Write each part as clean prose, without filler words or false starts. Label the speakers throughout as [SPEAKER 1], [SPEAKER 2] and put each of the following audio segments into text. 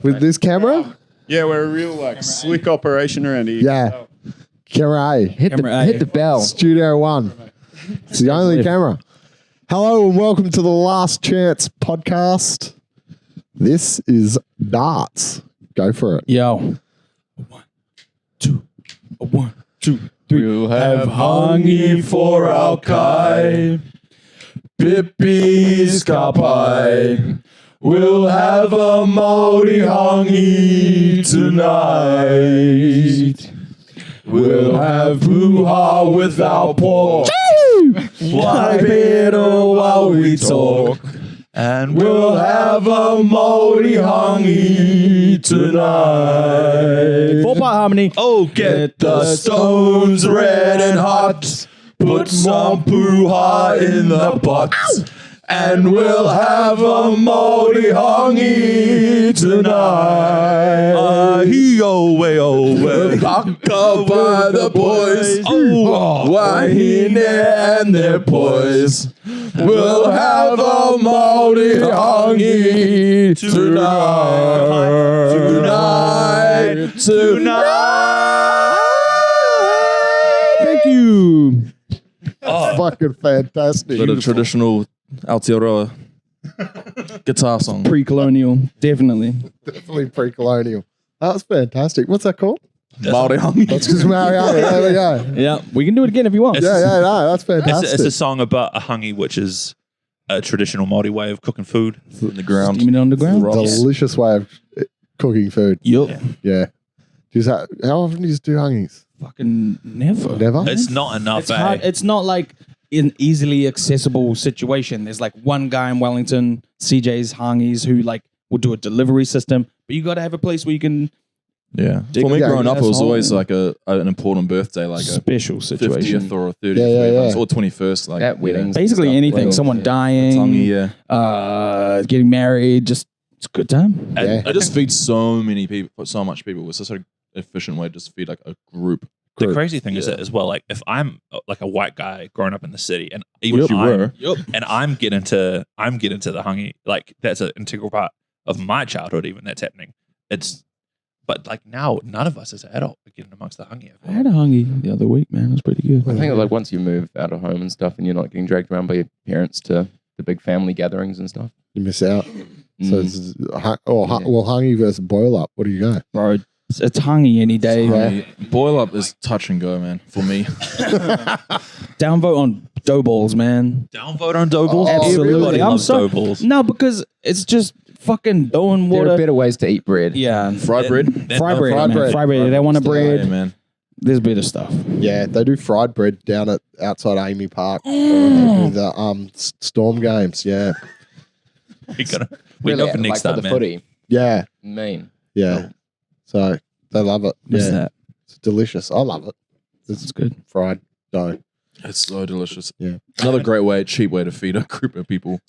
[SPEAKER 1] with this camera.
[SPEAKER 2] Yeah, we're a real slick operation around here.
[SPEAKER 1] Yeah, camera A.
[SPEAKER 3] Hit the bell.
[SPEAKER 1] Studio One. It's the only camera. Hello and welcome to the Last Chance podcast. This is Darts. Go for it.
[SPEAKER 3] Yo. 1, 2, 1, 2, 3.
[SPEAKER 4] We'll have hongi for our kai, Pippi's kapai. We'll have a Maori hongi tonight. We'll have hoo-ha with our pork. Why better while we talk? And we'll have a Maori hongi tonight.
[SPEAKER 3] 4-part harmony.
[SPEAKER 4] Oh, get the stones red and hot. Put some poo-ha in the pot. And we'll have a Maori hongi tonight. We'll paka by the boys. Oh, Wahine and their boys. We'll have a Maori hongi tonight.
[SPEAKER 3] Thank you.
[SPEAKER 1] Fucking fantastic.
[SPEAKER 4] Bit of traditional Aotearoa guitar song.
[SPEAKER 3] Pre-colonial, definitely.
[SPEAKER 1] Definitely pre-colonial. That was fantastic. What's that called?
[SPEAKER 4] Maori hongi.
[SPEAKER 1] That's just Mariana. There we go.
[SPEAKER 3] Yeah, we can do it again if you want.
[SPEAKER 1] Yeah, no, that's fantastic.
[SPEAKER 5] It's a song about a hangi, which is a traditional Māori way of cooking food.
[SPEAKER 4] In the ground.
[SPEAKER 3] Steaming it on the ground.
[SPEAKER 1] Delicious way of cooking food.
[SPEAKER 3] Yup.
[SPEAKER 1] Yeah. How often do you do hungis?
[SPEAKER 3] Fucking never.
[SPEAKER 1] Never?
[SPEAKER 5] It's not enough,
[SPEAKER 3] It's hard. It's not like an easily accessible situation. There's like one guy in Wellington, CJ's Hangis, who like will do a delivery system, but you got to have a place where you can
[SPEAKER 4] Yeah.
[SPEAKER 3] Dig
[SPEAKER 4] For me
[SPEAKER 3] it.
[SPEAKER 4] growing up, it was
[SPEAKER 3] Asshole.
[SPEAKER 4] always like an important birthday, like a
[SPEAKER 3] special situation.
[SPEAKER 4] 50th or a 30th,
[SPEAKER 1] Yeah.
[SPEAKER 4] or 21st. Like
[SPEAKER 6] At weddings.
[SPEAKER 3] Basically
[SPEAKER 6] Stuff.
[SPEAKER 3] anything.
[SPEAKER 6] Well,
[SPEAKER 3] Someone
[SPEAKER 6] yeah.
[SPEAKER 3] dying,
[SPEAKER 4] Tangi,
[SPEAKER 3] getting married, just it's a good time.
[SPEAKER 1] Yeah.
[SPEAKER 4] I just feed so many people, so much people. It's such an efficient way to just feed like a group.
[SPEAKER 5] The crazy thing is that as well, like if I'm like a white guy growing up in the city, and even
[SPEAKER 4] Which you were.
[SPEAKER 5] and I'm getting to the hangi, like that's an integral part of my childhood. Even that's happening. But like now, none of us as an adult are getting amongst the hangi.
[SPEAKER 3] I had a hungy the other week, man. It was pretty good.
[SPEAKER 6] I think like once you move out of home and stuff and you're not getting dragged around by your parents to the big family gatherings and stuff.
[SPEAKER 1] You miss out. So
[SPEAKER 6] Mm.
[SPEAKER 1] it's hungy versus boil up. What do you go?
[SPEAKER 3] Bro, it's hungy any day.
[SPEAKER 1] Yeah.
[SPEAKER 4] Boil up is touch and go, man. For me,
[SPEAKER 3] Downvote on dough balls, man.
[SPEAKER 5] Downvote on dough balls.
[SPEAKER 1] Oh,
[SPEAKER 3] Absolutely.
[SPEAKER 5] Everybody
[SPEAKER 3] I'm
[SPEAKER 5] loves
[SPEAKER 3] so
[SPEAKER 5] dough balls.
[SPEAKER 3] no, because it's just fucking dough and
[SPEAKER 6] There
[SPEAKER 3] water.
[SPEAKER 6] are better ways to eat bread.
[SPEAKER 3] Yeah,
[SPEAKER 4] fried bread.
[SPEAKER 3] fried bread,
[SPEAKER 1] fried
[SPEAKER 3] man.
[SPEAKER 1] bread.
[SPEAKER 3] Fried bread. They want a
[SPEAKER 4] Yeah,
[SPEAKER 3] bread.
[SPEAKER 4] man.
[SPEAKER 3] There's better stuff.
[SPEAKER 1] Yeah, they do fried bread down at outside Amy Park. They do the Storm games. Yeah,
[SPEAKER 5] We go
[SPEAKER 6] Really,
[SPEAKER 5] for next
[SPEAKER 6] like
[SPEAKER 5] time,
[SPEAKER 6] for the
[SPEAKER 5] man.
[SPEAKER 6] footy.
[SPEAKER 1] yeah,
[SPEAKER 6] Mean.
[SPEAKER 1] yeah. So they love it.
[SPEAKER 3] What's
[SPEAKER 1] Yeah,
[SPEAKER 3] that?
[SPEAKER 1] it's delicious. I love it.
[SPEAKER 3] It's good.
[SPEAKER 1] Fried dough.
[SPEAKER 4] It's so delicious.
[SPEAKER 1] Yeah.
[SPEAKER 4] Another great cheap way to feed a group of people.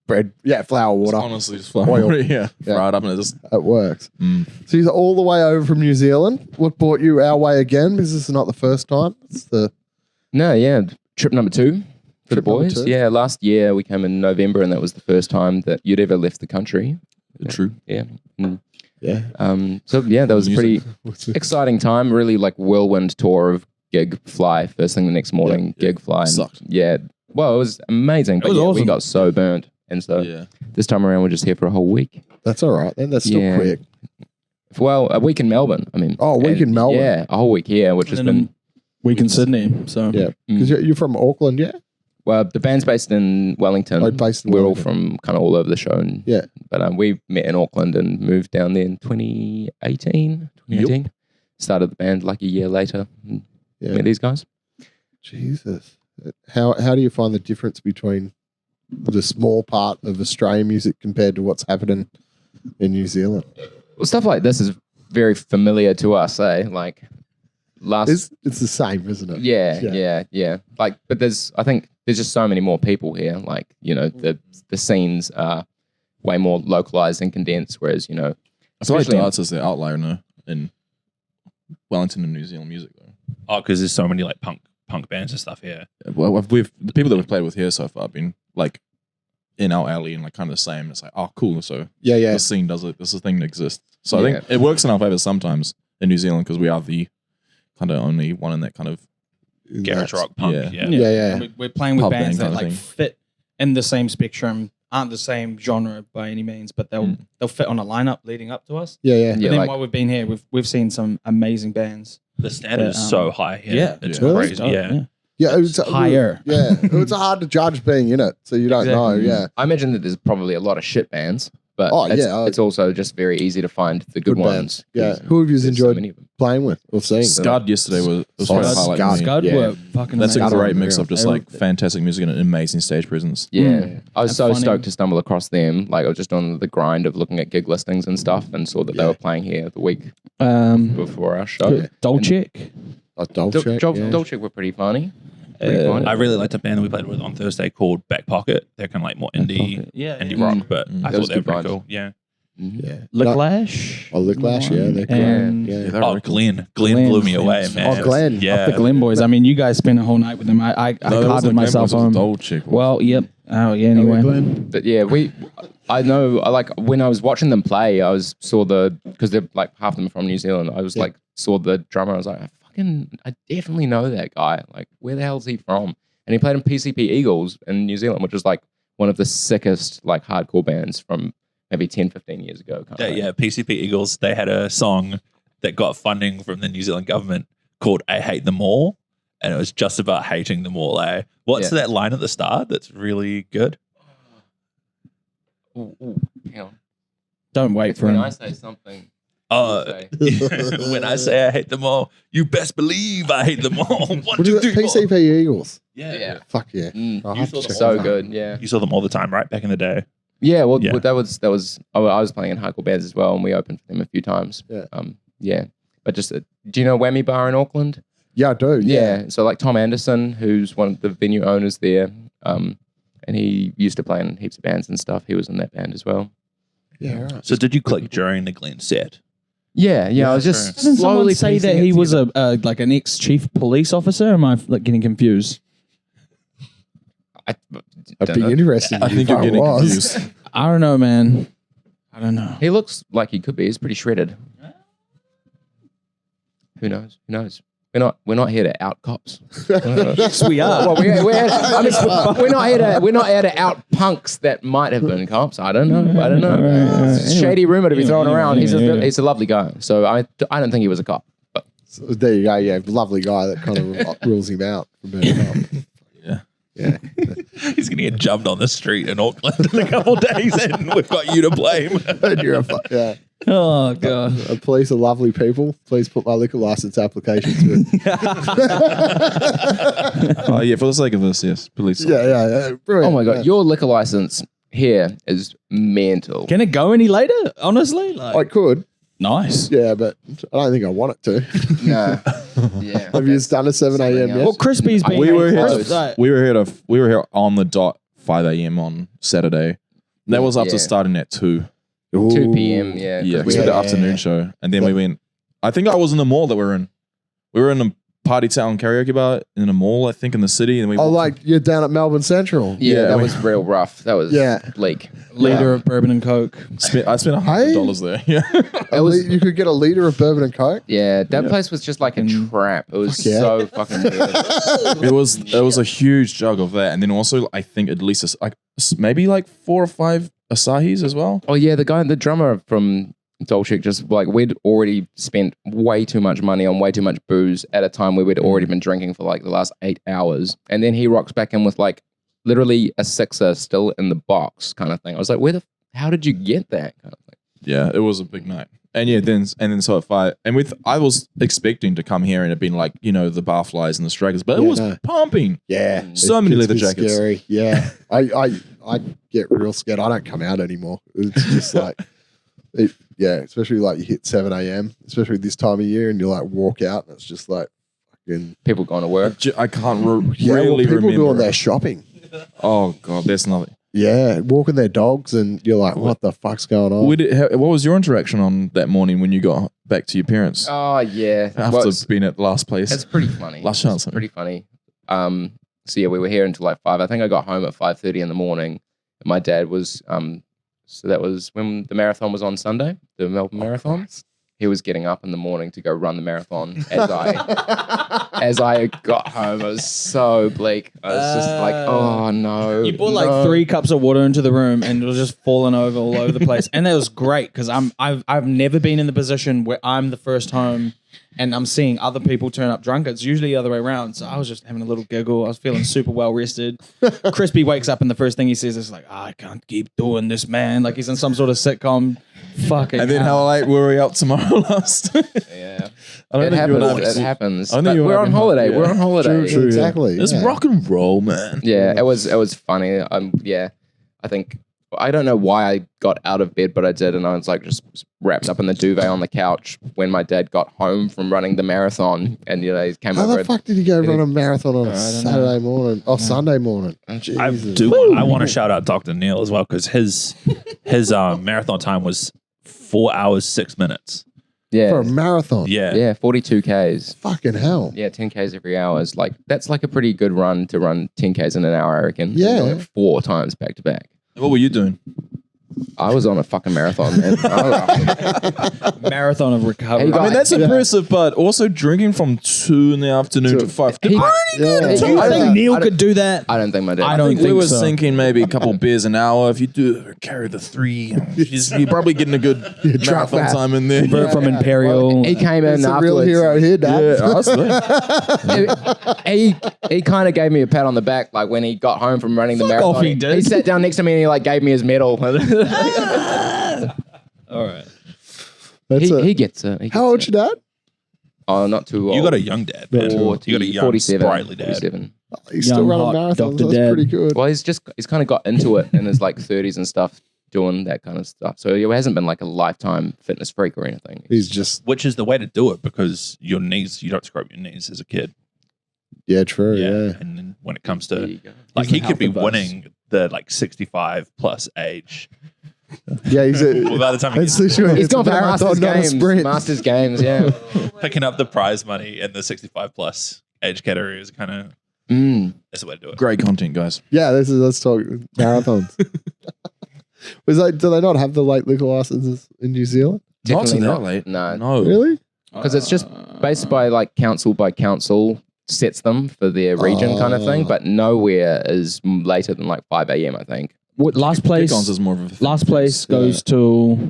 [SPEAKER 1] Bread. Yeah, flour,
[SPEAKER 4] It's
[SPEAKER 1] water.
[SPEAKER 4] honestly, just flour.
[SPEAKER 1] Oil.
[SPEAKER 4] Yeah,
[SPEAKER 1] Yeah.
[SPEAKER 4] fried up and it just.
[SPEAKER 1] It works.
[SPEAKER 4] Mm.
[SPEAKER 1] So you're all the way over from New Zealand. What brought you our way again? Because this is not the first time. It's the
[SPEAKER 6] No, yeah. Trip number 2 for the
[SPEAKER 1] Trip number
[SPEAKER 6] boys.
[SPEAKER 1] 2.
[SPEAKER 6] Yeah, last year we came in November and that was the first time that you'd ever left the country.
[SPEAKER 4] True.
[SPEAKER 6] Yeah. Mm.
[SPEAKER 1] yeah.
[SPEAKER 6] So yeah, that was a pretty
[SPEAKER 1] What's it?
[SPEAKER 6] exciting time. Really like whirlwind tour of gig fly. First thing the next morning, gig fly. And
[SPEAKER 4] Sucked.
[SPEAKER 6] yeah. Well, it was amazing. But
[SPEAKER 3] was
[SPEAKER 6] yeah, we
[SPEAKER 3] awesome.
[SPEAKER 6] got so burnt. And so
[SPEAKER 4] Yeah.
[SPEAKER 6] this time around we're just here for a whole week.
[SPEAKER 1] That's all right. Then that's still
[SPEAKER 6] Yeah.
[SPEAKER 1] quick.
[SPEAKER 6] Well, a week in Melbourne. I mean,
[SPEAKER 1] Oh, a week
[SPEAKER 6] and-
[SPEAKER 1] in Melbourne.
[SPEAKER 6] Yeah, a whole week here, which has
[SPEAKER 3] And
[SPEAKER 6] been
[SPEAKER 3] then week in Sydney. So
[SPEAKER 1] Yeah, because you're from Auckland, yeah.
[SPEAKER 6] well. The band's based in Wellington.
[SPEAKER 1] Oh, based in
[SPEAKER 6] We're all
[SPEAKER 1] Wellington.
[SPEAKER 6] from kind of all over the show. And,
[SPEAKER 1] Yeah.
[SPEAKER 6] but we met in Auckland and moved down there in 2018. Started the band like a year later. And
[SPEAKER 1] Yeah.
[SPEAKER 6] met these guys.
[SPEAKER 1] Jesus, how do you find the difference between the small part of Australian music compared to what's happening in New Zealand?
[SPEAKER 6] Well, stuff like this is very familiar to us, eh? Like last.
[SPEAKER 1] It's the same, isn't it?
[SPEAKER 6] Yeah. Like, but I think there's just so many more people here. Like, you know, the scenes are way more localized and condensed. Whereas, you know,
[SPEAKER 4] I feel like
[SPEAKER 6] especially
[SPEAKER 4] Darts is the outlier no, in Wellington and New Zealand music though.
[SPEAKER 5] Oh, because there's so many like punk bands and stuff here.
[SPEAKER 4] Well, the people that we've played with here so far have been like in our alley and like kind of the same. It's like, oh, cool. So
[SPEAKER 1] Yeah, yeah.
[SPEAKER 4] this scene does it. This is a thing that exists. So I think it works in our favor sometimes in New Zealand because we are the kind of only one in that kind of
[SPEAKER 5] Garage rock punk.
[SPEAKER 4] yeah.
[SPEAKER 5] Yeah.
[SPEAKER 1] Yeah.
[SPEAKER 3] And we're playing with
[SPEAKER 4] Pub
[SPEAKER 3] bands
[SPEAKER 4] band
[SPEAKER 3] that
[SPEAKER 4] kind of
[SPEAKER 3] like
[SPEAKER 4] thing.
[SPEAKER 3] fit in the same spectrum, aren't the same genre by any means, but they'll fit on a lineup leading up to us.
[SPEAKER 1] Yeah, yeah.
[SPEAKER 3] And
[SPEAKER 6] Yeah,
[SPEAKER 3] then
[SPEAKER 6] like-
[SPEAKER 3] while we've been here, we've seen some amazing bands.
[SPEAKER 5] The standard is
[SPEAKER 3] Yeah,
[SPEAKER 5] so high here.
[SPEAKER 3] yeah.
[SPEAKER 5] It's
[SPEAKER 1] Really?
[SPEAKER 5] crazy. Yeah.
[SPEAKER 1] Yeah, it's
[SPEAKER 3] Higher.
[SPEAKER 1] Yeah, it's hard to judge being in it, so you don't know.
[SPEAKER 3] Exactly.
[SPEAKER 1] Yeah,
[SPEAKER 6] I imagine that there's probably a lot of shit bands, but it's also just very easy to find the good ones.
[SPEAKER 1] bands. Yeah,
[SPEAKER 6] 'cause
[SPEAKER 1] who have you
[SPEAKER 6] there's so
[SPEAKER 1] enjoyed
[SPEAKER 6] many of them.
[SPEAKER 1] playing with or seeing?
[SPEAKER 4] Scud yesterday was
[SPEAKER 1] Oh,
[SPEAKER 4] probably a
[SPEAKER 1] Scud.
[SPEAKER 4] highlight
[SPEAKER 1] Scud.
[SPEAKER 4] for me.
[SPEAKER 3] Scud
[SPEAKER 1] Yeah.
[SPEAKER 3] were fucking
[SPEAKER 4] That's a
[SPEAKER 3] amazing.
[SPEAKER 4] great mix of just
[SPEAKER 3] They were-
[SPEAKER 4] like fantastic music and an amazing stage presence.
[SPEAKER 6] Yeah, I was so
[SPEAKER 3] Funny.
[SPEAKER 6] stoked to stumble across them. Like I was just on the grind of looking at gig listings and stuff, and saw that they were playing here the week before our show.
[SPEAKER 3] Dolchik.
[SPEAKER 1] Dolce.
[SPEAKER 6] Dolce were pretty funny. Pretty funny.
[SPEAKER 5] I really liked a band that we played with on Thursday called Back Pocket. They're kind of like more indie rock, but I
[SPEAKER 6] That
[SPEAKER 5] thought
[SPEAKER 6] was
[SPEAKER 5] they were
[SPEAKER 6] good
[SPEAKER 5] pretty
[SPEAKER 6] vibes.
[SPEAKER 5] cool. Yeah.
[SPEAKER 1] Yeah,
[SPEAKER 3] Licklash.
[SPEAKER 1] Oh, Licklash. Yeah, they're cool.
[SPEAKER 3] And
[SPEAKER 1] Yeah.
[SPEAKER 4] they're
[SPEAKER 5] Oh,
[SPEAKER 4] really cool.
[SPEAKER 5] Glenn
[SPEAKER 3] Glenn.
[SPEAKER 5] blew me away,
[SPEAKER 3] Oh,
[SPEAKER 5] man.
[SPEAKER 1] Glenn.
[SPEAKER 5] Yeah.
[SPEAKER 3] The Glen Boys. I mean, you guys spent a whole night with them. I
[SPEAKER 4] No, it
[SPEAKER 3] carded
[SPEAKER 4] wasn't
[SPEAKER 3] myself
[SPEAKER 4] Glenn, it was
[SPEAKER 3] home.
[SPEAKER 4] Old chick.
[SPEAKER 3] Well, yep. Oh, yeah, anyway.
[SPEAKER 6] But yeah, I know, like when I was watching them play, saw because they're like half of them from New Zealand. I was like, saw the drummer. I was like, I definitely know that guy. Like, where the hell is he from? And he played in PCP Eagles in New Zealand, which is like one of the sickest like hardcore bands from maybe 10, 15 years ago.
[SPEAKER 5] Yeah, PCP Eagles, they had a song that got funding from the New Zealand government called I Hate Them All. And it was just about hating them all. What's that line at the start that's really good?
[SPEAKER 6] Ooh, hang on.
[SPEAKER 3] Don't wait
[SPEAKER 6] It's
[SPEAKER 3] for
[SPEAKER 6] when
[SPEAKER 3] him.
[SPEAKER 6] I say something.
[SPEAKER 5] When I say I hate them all, you best believe I hate them all. One,
[SPEAKER 1] What is
[SPEAKER 5] two,
[SPEAKER 1] it?
[SPEAKER 5] three, four.
[SPEAKER 1] PCP Eagles.
[SPEAKER 5] Yeah.
[SPEAKER 1] Fuck yeah. I'll have to check
[SPEAKER 6] So
[SPEAKER 1] that out.
[SPEAKER 6] good, yeah.
[SPEAKER 5] You saw them all the time, right? Back in the day.
[SPEAKER 6] Yeah, well,
[SPEAKER 5] Yeah.
[SPEAKER 6] that was. I was playing in hardcore bands as well, and we opened for them a few times.
[SPEAKER 1] Yeah.
[SPEAKER 6] Yeah. But just, do you know Whammy Bar in Auckland?
[SPEAKER 1] Yeah, I do.
[SPEAKER 6] Yeah. So like Tom Anderson, who's one of the venue owners there, and he used to play in heaps of bands and stuff. He was in that band as well.
[SPEAKER 1] Yeah, right.
[SPEAKER 5] So did you click during the Glenn set?
[SPEAKER 6] Yeah. I was just
[SPEAKER 3] Didn't someone
[SPEAKER 6] slowly
[SPEAKER 3] say that
[SPEAKER 6] piecing
[SPEAKER 3] he
[SPEAKER 6] it
[SPEAKER 3] was
[SPEAKER 6] together.
[SPEAKER 3] like an ex-chief police officer? Am I like getting confused?
[SPEAKER 6] I
[SPEAKER 1] I'd
[SPEAKER 6] don't
[SPEAKER 1] be
[SPEAKER 6] know.
[SPEAKER 1] interested.
[SPEAKER 4] I think you're getting confused.
[SPEAKER 3] I don't know, man. I don't know.
[SPEAKER 6] He looks like he could be. He's pretty shredded. Who knows? We're not here to out cops.
[SPEAKER 3] Yes, we are.
[SPEAKER 6] Well, we're not here to out punks that might have been cops. I don't know. It's a shady rumor to be thrown around. He's a lovely guy. So I don't think he was a cop. But
[SPEAKER 1] So there you go. Yeah, lovely guy that kind of rules him out from being a cop. Yeah.
[SPEAKER 5] He's going to get jumped on the street in Auckland in a couple of days, and we've got you to blame.
[SPEAKER 1] And you're yeah.
[SPEAKER 3] Oh god.
[SPEAKER 1] Police are lovely people. Please put my liquor license application through.
[SPEAKER 4] Oh yeah, for the sake of this, yes, police.
[SPEAKER 1] Yeah. Brilliant.
[SPEAKER 6] oh my god,
[SPEAKER 1] Yeah.
[SPEAKER 6] your liquor license here is mental.
[SPEAKER 3] Can it go any later? Honestly, like
[SPEAKER 1] I could.
[SPEAKER 3] nice.
[SPEAKER 1] Yeah, but I don't think I want it to.
[SPEAKER 6] Nah. Yeah.
[SPEAKER 1] Have you done a 7 a.m.
[SPEAKER 6] Something
[SPEAKER 1] yet?
[SPEAKER 3] Well, Crispy's been.
[SPEAKER 4] We were here.
[SPEAKER 6] Close.
[SPEAKER 4] We were here on the dot 5 a.m. on Saturday. That was after
[SPEAKER 6] Yeah.
[SPEAKER 4] starting at 2.
[SPEAKER 6] 2 p.m. Yeah.
[SPEAKER 4] Yeah,
[SPEAKER 6] 'cause
[SPEAKER 4] we
[SPEAKER 6] we
[SPEAKER 4] had the
[SPEAKER 6] had-
[SPEAKER 4] afternoon show, and then we went. I think I was in the mall that we were in. We were in a Party Town karaoke bar in a mall, I think, in the city, and we.
[SPEAKER 1] Oh, like you're down at Melbourne Central.
[SPEAKER 6] Yeah, that
[SPEAKER 4] we-
[SPEAKER 6] was real rough. That was bleak.
[SPEAKER 3] Leader of bourbon and coke.
[SPEAKER 4] I spent $100 there. Yeah,
[SPEAKER 1] You could get a liter of bourbon and coke.
[SPEAKER 6] Yeah, that place was just like a trap. It was
[SPEAKER 1] Fuck yeah.
[SPEAKER 6] so fucking weird.
[SPEAKER 4] it was a huge jug of that, and then also I think at least maybe like 4 or 5 Asahis as well.
[SPEAKER 6] Oh yeah, the drummer from Dolchik, just like we'd already spent way too much money on way too much booze at a time where we'd already been drinking for like the last 8 hours, and then he rocks back in with like literally a sixer still in the box kind of thing. I was like, how did you get that kind of thing?
[SPEAKER 4] Yeah, it was a big night. And yeah, then so at 5, and I was expecting to come here and it'd been like, you know, the barflies and the stragglers, but it
[SPEAKER 1] Yeah,
[SPEAKER 4] was
[SPEAKER 1] no.
[SPEAKER 4] pumping.
[SPEAKER 1] Yeah.
[SPEAKER 4] So many
[SPEAKER 1] It's
[SPEAKER 4] leather
[SPEAKER 1] a bit
[SPEAKER 4] jackets.
[SPEAKER 1] Scary. Yeah. I get real scared. I don't come out anymore. It's just like, especially like you hit 7 a.m., especially this time of year, and you like walk out and it's just like fucking.
[SPEAKER 6] People going to work.
[SPEAKER 4] I can't
[SPEAKER 1] Yeah,
[SPEAKER 4] really
[SPEAKER 1] people
[SPEAKER 4] remember.
[SPEAKER 1] doing their shopping.
[SPEAKER 4] Oh god, there's nothing.
[SPEAKER 1] Yeah, walking their dogs, and you're like, what the fuck's going on?
[SPEAKER 4] What was your interaction on that morning when you got back to your parents
[SPEAKER 6] Oh yeah,
[SPEAKER 4] after being at the last place?
[SPEAKER 6] it's pretty funny.
[SPEAKER 4] Last chance.
[SPEAKER 6] It's pretty funny. So yeah, we were here until like 5. I think I got home at 5:30 in the morning. My dad was so that was when the marathon was on Sunday, the Melbourne Marathon. He was getting up in the morning to go run the marathon as I got home. I was so bleak. I was just like, oh no.
[SPEAKER 3] You brought like 3 cups of water into the room and it was just falling over all over the place. And that was great because I've never been in the position where I'm the first home and I'm seeing other people turn up drunk. It's usually the other way around. So I was just having a little giggle. I was feeling super well rested. Crispy wakes up and the first thing he says is like, I can't keep doing this, man. Like he's in some sort of sitcom. Fucking
[SPEAKER 4] And then how late were we up tomorrow last?
[SPEAKER 6] Yeah.
[SPEAKER 4] I don't
[SPEAKER 6] It
[SPEAKER 4] think you and I
[SPEAKER 6] happens. It
[SPEAKER 4] have-
[SPEAKER 6] happens.
[SPEAKER 4] I think
[SPEAKER 6] But
[SPEAKER 4] you and
[SPEAKER 6] we're
[SPEAKER 4] I
[SPEAKER 6] on
[SPEAKER 4] have-
[SPEAKER 6] holiday.
[SPEAKER 4] yeah.
[SPEAKER 6] We're on holiday.
[SPEAKER 1] True, exactly.
[SPEAKER 4] It's
[SPEAKER 1] yeah.
[SPEAKER 4] rock and roll, man.
[SPEAKER 6] Yeah, it was funny. Yeah, I think I don't know why I got out of bed, but I did, and I was like just wrapped up in the duvet on the couch when my dad got home from running the marathon, and he came
[SPEAKER 1] How
[SPEAKER 6] over.
[SPEAKER 1] the fuck did he go run a marathon on a
[SPEAKER 6] don't
[SPEAKER 1] Saturday morning? Oh, Sunday morning.
[SPEAKER 5] I
[SPEAKER 1] Jesus.
[SPEAKER 5] want to shout out Dr. Neil as well because his marathon time was 4 hours 6 minutes.
[SPEAKER 6] Yeah,
[SPEAKER 1] For a marathon.
[SPEAKER 5] Yeah.
[SPEAKER 6] 42 k's.
[SPEAKER 1] Fucking hell.
[SPEAKER 6] Yeah, 10 k's every hour is like that's like a pretty good run to run 10 k's in an hour, I reckon. And
[SPEAKER 1] Yeah.
[SPEAKER 6] do it 4 times back to back.
[SPEAKER 4] What were you doing?
[SPEAKER 6] I was on a fucking marathon, man.
[SPEAKER 3] marathon of recovery.
[SPEAKER 6] Hey,
[SPEAKER 4] I mean, that's
[SPEAKER 1] Yeah.
[SPEAKER 4] impressive, but also drinking from 2 in the afternoon to 5.
[SPEAKER 6] He-
[SPEAKER 1] Yeah.
[SPEAKER 3] Do you
[SPEAKER 6] I
[SPEAKER 3] think
[SPEAKER 6] don't-
[SPEAKER 3] Neil
[SPEAKER 6] I don't-
[SPEAKER 3] could do that?
[SPEAKER 6] I don't think my dad.
[SPEAKER 3] I
[SPEAKER 4] I
[SPEAKER 3] don't
[SPEAKER 4] think we
[SPEAKER 3] think
[SPEAKER 4] were
[SPEAKER 3] so.
[SPEAKER 4] thinking maybe a couple beers an hour. If you do carry the 3, you're probably getting a good
[SPEAKER 1] drunk
[SPEAKER 4] marathon
[SPEAKER 1] that.
[SPEAKER 4] time in there.
[SPEAKER 3] Bird from Imperial.
[SPEAKER 6] He came in
[SPEAKER 1] He's a real
[SPEAKER 6] afterwards.
[SPEAKER 1] hero here, Dad.
[SPEAKER 4] Yeah, honestly.
[SPEAKER 6] he kind of gave me a pat on the back, like when he got home from running the marathon.
[SPEAKER 3] off, he did.
[SPEAKER 6] He sat down next to me and he like gave me his medal.
[SPEAKER 3] All right.
[SPEAKER 1] That's
[SPEAKER 6] he gets it. He
[SPEAKER 1] How old's
[SPEAKER 6] gets
[SPEAKER 1] your dad?
[SPEAKER 6] it. Oh, not too old.
[SPEAKER 5] You got a young dad, man. You got a young,
[SPEAKER 6] 47,
[SPEAKER 5] sprightly dad.
[SPEAKER 6] 47.
[SPEAKER 1] He's still
[SPEAKER 3] Young,
[SPEAKER 1] running
[SPEAKER 3] hot
[SPEAKER 1] marathons.
[SPEAKER 3] Dr.
[SPEAKER 1] That's
[SPEAKER 3] Dad.
[SPEAKER 1] pretty good.
[SPEAKER 6] Well, he's kind of got into it in his like 30s and stuff, doing that kind of stuff. So he hasn't been like a lifetime fitness freak or anything.
[SPEAKER 1] He's just,
[SPEAKER 5] Which is the way to do it because your knees, you don't scrape your knees as a kid.
[SPEAKER 1] yeah, true. Yeah.
[SPEAKER 5] And then when it comes
[SPEAKER 6] There
[SPEAKER 5] to,
[SPEAKER 6] you go.
[SPEAKER 5] like,
[SPEAKER 3] He's
[SPEAKER 5] he
[SPEAKER 3] the
[SPEAKER 5] could be
[SPEAKER 3] health advice.
[SPEAKER 5] winning the like 65 plus age.
[SPEAKER 1] Yeah, he's
[SPEAKER 5] Well,
[SPEAKER 1] a.
[SPEAKER 5] by the time
[SPEAKER 1] It's
[SPEAKER 5] he's
[SPEAKER 1] literally
[SPEAKER 6] He's
[SPEAKER 1] it's a
[SPEAKER 6] gone for the
[SPEAKER 1] marathon,
[SPEAKER 6] Masters
[SPEAKER 1] not a
[SPEAKER 6] Games.
[SPEAKER 1] sprint.
[SPEAKER 6] Masters Games, yeah.
[SPEAKER 5] picking up the prize money in the 65 plus age category is kind of, that's the way to do it.
[SPEAKER 4] Great content, guys.
[SPEAKER 1] Yeah, let's talk marathons. Do they not have the late liquor licenses in New Zealand?
[SPEAKER 4] Not to
[SPEAKER 6] Definitely
[SPEAKER 4] that
[SPEAKER 6] not.
[SPEAKER 4] late.
[SPEAKER 6] No.
[SPEAKER 4] No.
[SPEAKER 1] Really?
[SPEAKER 6] Because it's just based by like council sets them for their region kind of thing, but nowhere is later than like 5 a.m. I think.
[SPEAKER 3] What, last place?
[SPEAKER 4] Kick-ons is more of a thing.
[SPEAKER 3] Last place goes to.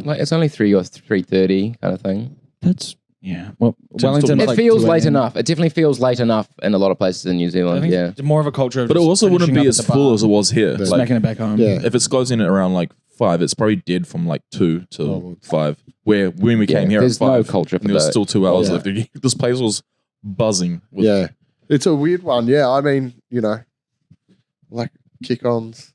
[SPEAKER 6] Like it's only 3 or 3:30 kind of thing.
[SPEAKER 3] That's yeah. Well,
[SPEAKER 4] still-
[SPEAKER 3] Wellington's
[SPEAKER 6] It
[SPEAKER 3] like
[SPEAKER 6] feels
[SPEAKER 3] 2
[SPEAKER 6] late
[SPEAKER 3] a.m.
[SPEAKER 6] enough. It definitely feels late enough in a lot of places in New
[SPEAKER 3] I
[SPEAKER 6] Zealand.
[SPEAKER 3] think
[SPEAKER 6] Yeah.
[SPEAKER 3] it's more of a culture of
[SPEAKER 4] But it
[SPEAKER 3] just
[SPEAKER 4] also wouldn't
[SPEAKER 3] finishing
[SPEAKER 4] be
[SPEAKER 3] up
[SPEAKER 4] as
[SPEAKER 3] at the
[SPEAKER 4] full
[SPEAKER 3] bar,
[SPEAKER 4] as it was here. Like,
[SPEAKER 3] smacking it back home.
[SPEAKER 1] Yeah.
[SPEAKER 4] if it's closing at around like 5, it's probably dead from like 2 till
[SPEAKER 1] Oh.
[SPEAKER 4] 5. Where when we came here
[SPEAKER 6] There's
[SPEAKER 4] at 5,
[SPEAKER 6] no culture for
[SPEAKER 4] there was
[SPEAKER 6] that.
[SPEAKER 4] still 2 hours
[SPEAKER 1] Yeah.
[SPEAKER 4] left. This place was buzzing. With,
[SPEAKER 1] Yeah. It's a weird one. Yeah. I mean, like kick-ons,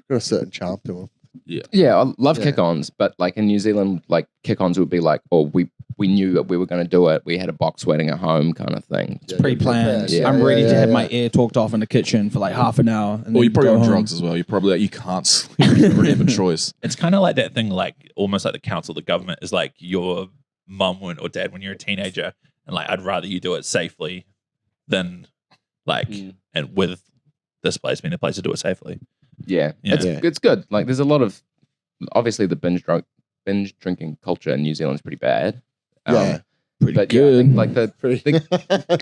[SPEAKER 1] got a certain charm to them.
[SPEAKER 6] Yeah, I love
[SPEAKER 1] Yeah.
[SPEAKER 6] kick-ons, but like in New Zealand, like kick-ons would be like, oh, we knew that we were going to do it. We had a box waiting at home, kind of thing.
[SPEAKER 1] Yeah,
[SPEAKER 3] Pre-planned.
[SPEAKER 6] Yeah.
[SPEAKER 3] I'm ready to have
[SPEAKER 1] yeah.
[SPEAKER 3] my ear talked off in the kitchen for like half an hour. And
[SPEAKER 4] Or
[SPEAKER 3] then
[SPEAKER 4] you're probably
[SPEAKER 3] go
[SPEAKER 4] on
[SPEAKER 3] home.
[SPEAKER 4] drugs as well. You're probably like, you can't sleep. You don't really have a choice.
[SPEAKER 5] It's kind of like that thing, like almost like the council, the government is like your mum or dad when you're a teenager. And like, I'd rather you do it safely than like, and with this place being a place to do it safely.
[SPEAKER 6] Yeah,
[SPEAKER 5] Yeah.
[SPEAKER 6] It's good. Like there's a lot of obviously the binge drinking culture in New Zealand is pretty bad.
[SPEAKER 1] Yeah.
[SPEAKER 3] Pretty
[SPEAKER 6] but
[SPEAKER 3] good.
[SPEAKER 6] yeah, I think like the
[SPEAKER 1] Pretty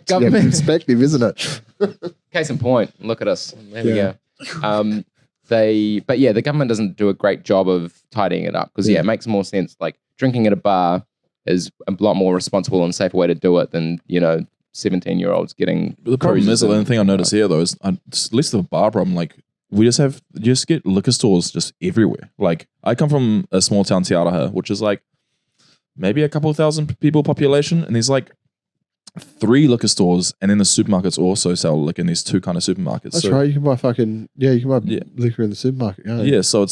[SPEAKER 6] government-
[SPEAKER 1] perspective, isn't it?
[SPEAKER 6] case in point, look at us. There we
[SPEAKER 1] Yeah.
[SPEAKER 6] go. The government doesn't do a great job of tidying it up because it makes more sense. Like drinking at a bar is a lot more responsible and safer way to do it than 17-year-olds getting.
[SPEAKER 4] But the problem
[SPEAKER 6] cruises
[SPEAKER 4] is, the
[SPEAKER 6] and-
[SPEAKER 4] only thing I notice here though is it's less of a bar problem. Like we just get liquor stores just everywhere. Like I come from a small town, Te Araha, which is like maybe a couple thousand people population, and there's like 3 liquor stores, and then the supermarkets also sell liquor in these 2 kind of supermarkets.
[SPEAKER 1] That's
[SPEAKER 4] So,
[SPEAKER 1] right. You can buy you can buy
[SPEAKER 4] Yeah.
[SPEAKER 1] liquor in the supermarket. Can't you?
[SPEAKER 4] Yeah, so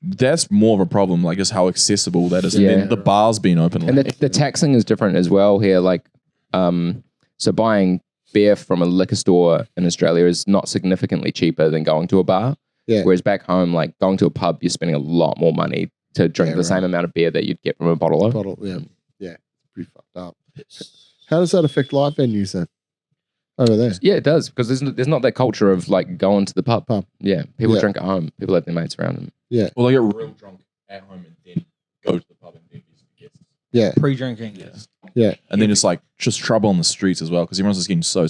[SPEAKER 4] that's more of a problem, like just how accessible that is. And
[SPEAKER 6] Yeah.
[SPEAKER 4] then the bars being open.
[SPEAKER 6] And
[SPEAKER 4] Like,
[SPEAKER 6] the taxing is different as well here. Like, so buying beer from a liquor store in Australia is not significantly cheaper than going to a bar.
[SPEAKER 1] Yeah.
[SPEAKER 6] Whereas back home, like going to a pub, you're spending a lot more money to drink the same amount of beer that you'd get from a bottle of.
[SPEAKER 1] Bottle. Yeah. Yeah. Pretty fucked up. How does that affect live venues then? over there.
[SPEAKER 6] Yeah, it does because there's not that culture of like going to the pub. Yeah, people
[SPEAKER 1] Yeah.
[SPEAKER 6] drink at home. People have their mates around them.
[SPEAKER 4] Well, they get real drunk at home and then go to the pub and then get
[SPEAKER 1] Yeah,
[SPEAKER 3] Pre-drinking.
[SPEAKER 1] yeah.
[SPEAKER 4] and then it's like just trouble on the streets as well because everyone's just getting so.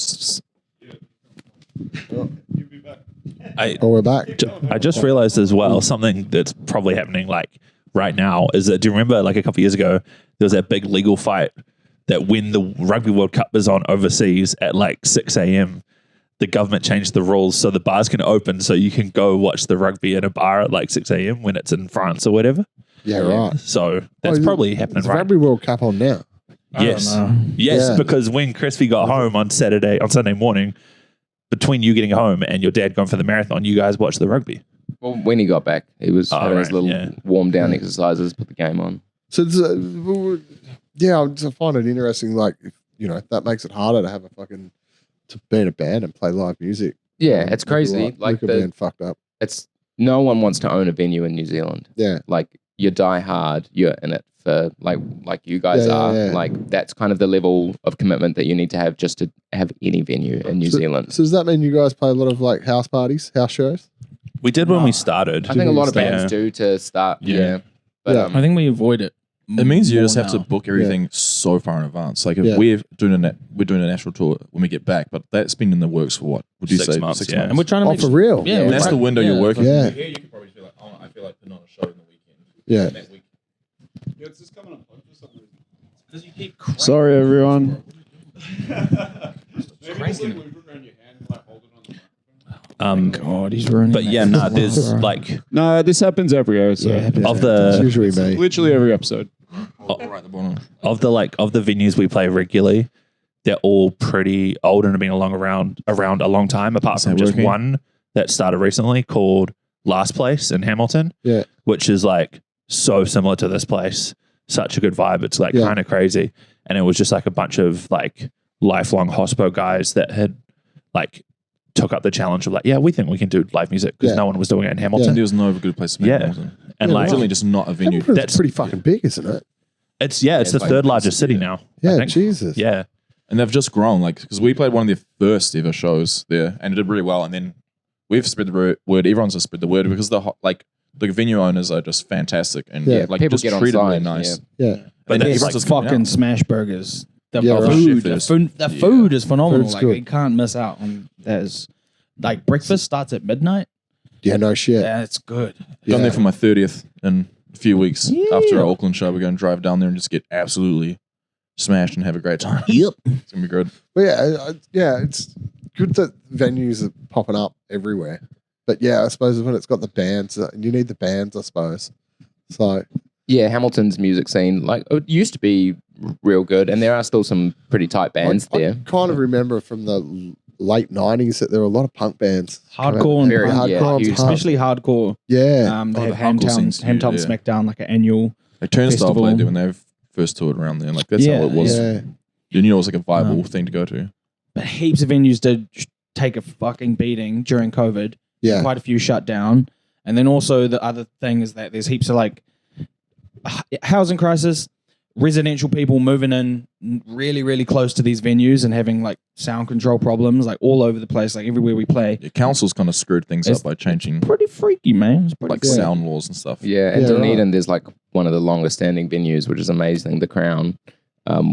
[SPEAKER 1] Oh, we're back.
[SPEAKER 5] I just realized as well something that's probably happening like right now is that do you remember like a couple of years ago there was that big legal fight that when the Rugby World Cup is on overseas at like 6 a.m. the government changed the rules so the bars can open so you can go watch the rugby in a bar at like 6 a.m. when it's in France or whatever.
[SPEAKER 1] Yeah, right.
[SPEAKER 5] So that's
[SPEAKER 1] Oh,
[SPEAKER 5] probably happening
[SPEAKER 1] It's
[SPEAKER 5] right.
[SPEAKER 1] Rugby World Cup on now.
[SPEAKER 5] Yes,
[SPEAKER 3] I don't know.
[SPEAKER 5] yes,
[SPEAKER 1] Yeah.
[SPEAKER 5] because when Crispy got home on Sunday morning, between you getting home and your dad going for the marathon, you guys watched the rugby.
[SPEAKER 6] Well, when he got back, he was having his
[SPEAKER 5] right,
[SPEAKER 6] little
[SPEAKER 5] yeah.
[SPEAKER 6] warm down exercises, put the game on.
[SPEAKER 1] So, yeah, I just find it interesting. Like, that makes it harder to have to be in a band and play live music.
[SPEAKER 6] Yeah, it's crazy. Like
[SPEAKER 1] a band fucked up.
[SPEAKER 6] it's no one wants to own a venue in New Zealand.
[SPEAKER 1] Yeah,
[SPEAKER 6] Like you die hard, you're in it for like you guys
[SPEAKER 1] Yeah,
[SPEAKER 6] are.
[SPEAKER 1] yeah.
[SPEAKER 6] Like that's kind of the level of commitment that you need to have just to have any venue in New Zealand.
[SPEAKER 1] So does that mean you guys play a lot of like house parties, house shows?
[SPEAKER 5] We did when we started.
[SPEAKER 6] I think a lot of
[SPEAKER 1] Yeah.
[SPEAKER 6] bands do to start. Yeah, but
[SPEAKER 1] Yeah.
[SPEAKER 3] I think we avoid it.
[SPEAKER 4] It means you
[SPEAKER 3] more
[SPEAKER 4] just have to
[SPEAKER 3] now.
[SPEAKER 4] book everything so far in advance. Like if
[SPEAKER 1] Yeah.
[SPEAKER 4] we're doing a national tour when we get back, but that's been in the works for what? Would you
[SPEAKER 5] 6
[SPEAKER 4] say
[SPEAKER 5] months,
[SPEAKER 4] 6
[SPEAKER 5] yeah.
[SPEAKER 4] months?
[SPEAKER 3] And we're trying to
[SPEAKER 1] Oh,
[SPEAKER 3] make
[SPEAKER 1] for real?
[SPEAKER 3] Yeah,
[SPEAKER 4] And
[SPEAKER 3] we're
[SPEAKER 4] that's
[SPEAKER 3] trying-
[SPEAKER 4] the window you're working.
[SPEAKER 1] Yeah.
[SPEAKER 4] Here you could probably feel like, oh, I feel like putting on a show in the weekend.
[SPEAKER 1] Yeah.
[SPEAKER 4] And that week.
[SPEAKER 2] Yeah, it's just coming up for some reason.
[SPEAKER 3] Because you keep
[SPEAKER 2] Sorry, everyone.
[SPEAKER 3] God, he's ruining.
[SPEAKER 5] But
[SPEAKER 3] that.
[SPEAKER 5] yeah, no, there's like
[SPEAKER 2] No, this happens every episode.
[SPEAKER 5] of
[SPEAKER 1] It's
[SPEAKER 5] the
[SPEAKER 1] usually me.
[SPEAKER 2] Literally every episode.
[SPEAKER 4] Right at the bottom.
[SPEAKER 5] of the venues we play regularly, they're all pretty old and have been around a long time. Apart
[SPEAKER 4] Is
[SPEAKER 5] from
[SPEAKER 4] that
[SPEAKER 5] just
[SPEAKER 4] working?
[SPEAKER 5] one that started recently called Last Place in Hamilton.
[SPEAKER 1] Yeah.
[SPEAKER 5] which is like so similar to this place. Such a good vibe. It's like
[SPEAKER 1] Yeah.
[SPEAKER 5] kind of crazy. And it was just like a bunch of like lifelong hospo guys that had like took up the challenge of like, yeah, we think we can do live music because
[SPEAKER 1] Yeah.
[SPEAKER 5] no one was doing it in Hamilton.
[SPEAKER 4] There's no good place to make
[SPEAKER 5] Yeah.
[SPEAKER 4] Hamilton.
[SPEAKER 5] And
[SPEAKER 1] Yeah,
[SPEAKER 5] like,
[SPEAKER 1] right.
[SPEAKER 4] Certainly just not a venue.
[SPEAKER 1] Hamilton's
[SPEAKER 5] That's-
[SPEAKER 1] pretty fucking big, isn't it?
[SPEAKER 5] it's
[SPEAKER 6] it's
[SPEAKER 5] the
[SPEAKER 6] like-
[SPEAKER 5] third largest city now. I
[SPEAKER 1] Yeah,
[SPEAKER 5] think.
[SPEAKER 1] Jesus.
[SPEAKER 5] Yeah.
[SPEAKER 4] And they've just grown, like, because we played one of their first ever shows there, and it did really well. And then we've spread the word. Everyone's just spread the word because the venue owners are just fantastic and
[SPEAKER 1] Yeah,
[SPEAKER 4] like
[SPEAKER 6] people
[SPEAKER 4] just
[SPEAKER 6] get on
[SPEAKER 4] treated really
[SPEAKER 6] side,
[SPEAKER 4] nice.
[SPEAKER 1] Yeah.
[SPEAKER 5] But
[SPEAKER 4] And
[SPEAKER 5] that's
[SPEAKER 4] everyone's
[SPEAKER 5] like
[SPEAKER 4] just coming
[SPEAKER 3] fucking
[SPEAKER 4] out.
[SPEAKER 3] smash burgers. The
[SPEAKER 1] Yeah, right.
[SPEAKER 3] food, the
[SPEAKER 4] Chef
[SPEAKER 3] food, the
[SPEAKER 4] is-
[SPEAKER 3] food is phenomenal.
[SPEAKER 1] Food's
[SPEAKER 3] Like
[SPEAKER 1] good.
[SPEAKER 3] you can't miss out on that. Is like breakfast starts at midnight.
[SPEAKER 1] Yeah, no shit.
[SPEAKER 3] Yeah, it's good.
[SPEAKER 4] Done
[SPEAKER 1] Yeah.
[SPEAKER 4] there for my 30th in a few weeks
[SPEAKER 3] Yeah.
[SPEAKER 4] after our Auckland show. We're going to drive down there and just get absolutely smashed and have a great time.
[SPEAKER 3] Yep.
[SPEAKER 4] It's gonna be good.
[SPEAKER 1] But yeah, it's good that venues are popping up everywhere. But yeah, I suppose when it's got the bands, you need the bands, I suppose. So
[SPEAKER 6] Yeah, Hamilton's music scene, like it used to be real good, and there are still some pretty tight bands
[SPEAKER 1] I
[SPEAKER 6] there.
[SPEAKER 1] kind of remember from the late 90s that there were a lot of punk bands.
[SPEAKER 3] Hardcore and
[SPEAKER 6] Very-
[SPEAKER 3] punk,
[SPEAKER 6] yeah,
[SPEAKER 1] hardcore,
[SPEAKER 6] huge.
[SPEAKER 1] punk.
[SPEAKER 3] especially hardcore.
[SPEAKER 1] Yeah.
[SPEAKER 3] They
[SPEAKER 4] Oh,
[SPEAKER 3] have
[SPEAKER 4] the hardcore scene's huge,
[SPEAKER 3] Hamtown
[SPEAKER 4] yeah.
[SPEAKER 3] Smackdown, like an annual.
[SPEAKER 4] Like Turnstile
[SPEAKER 3] Festival.
[SPEAKER 4] played there when they first toured around there. Like that's
[SPEAKER 3] Yeah,
[SPEAKER 4] how it was.
[SPEAKER 1] Yeah.
[SPEAKER 4] You knew it was like a viable thing to go to.
[SPEAKER 3] But heaps of venues did take a fucking beating during COVID.
[SPEAKER 1] Yeah.
[SPEAKER 3] Quite a few shut down. And then also the other thing is that there's heaps of like housing crisis, residential people moving in really, really close to these venues and having like sound control problems like all over the place, like everywhere we play.
[SPEAKER 4] Yeah, council's kind of screwed things
[SPEAKER 3] It's
[SPEAKER 4] up by changing
[SPEAKER 3] Pretty freaky, man. It's pretty
[SPEAKER 4] like
[SPEAKER 3] cool.
[SPEAKER 4] sound laws and stuff.
[SPEAKER 6] Yeah, and
[SPEAKER 1] Yeah,
[SPEAKER 6] Dunedin, there's like one of the longest standing venues, which is amazing, the Crown,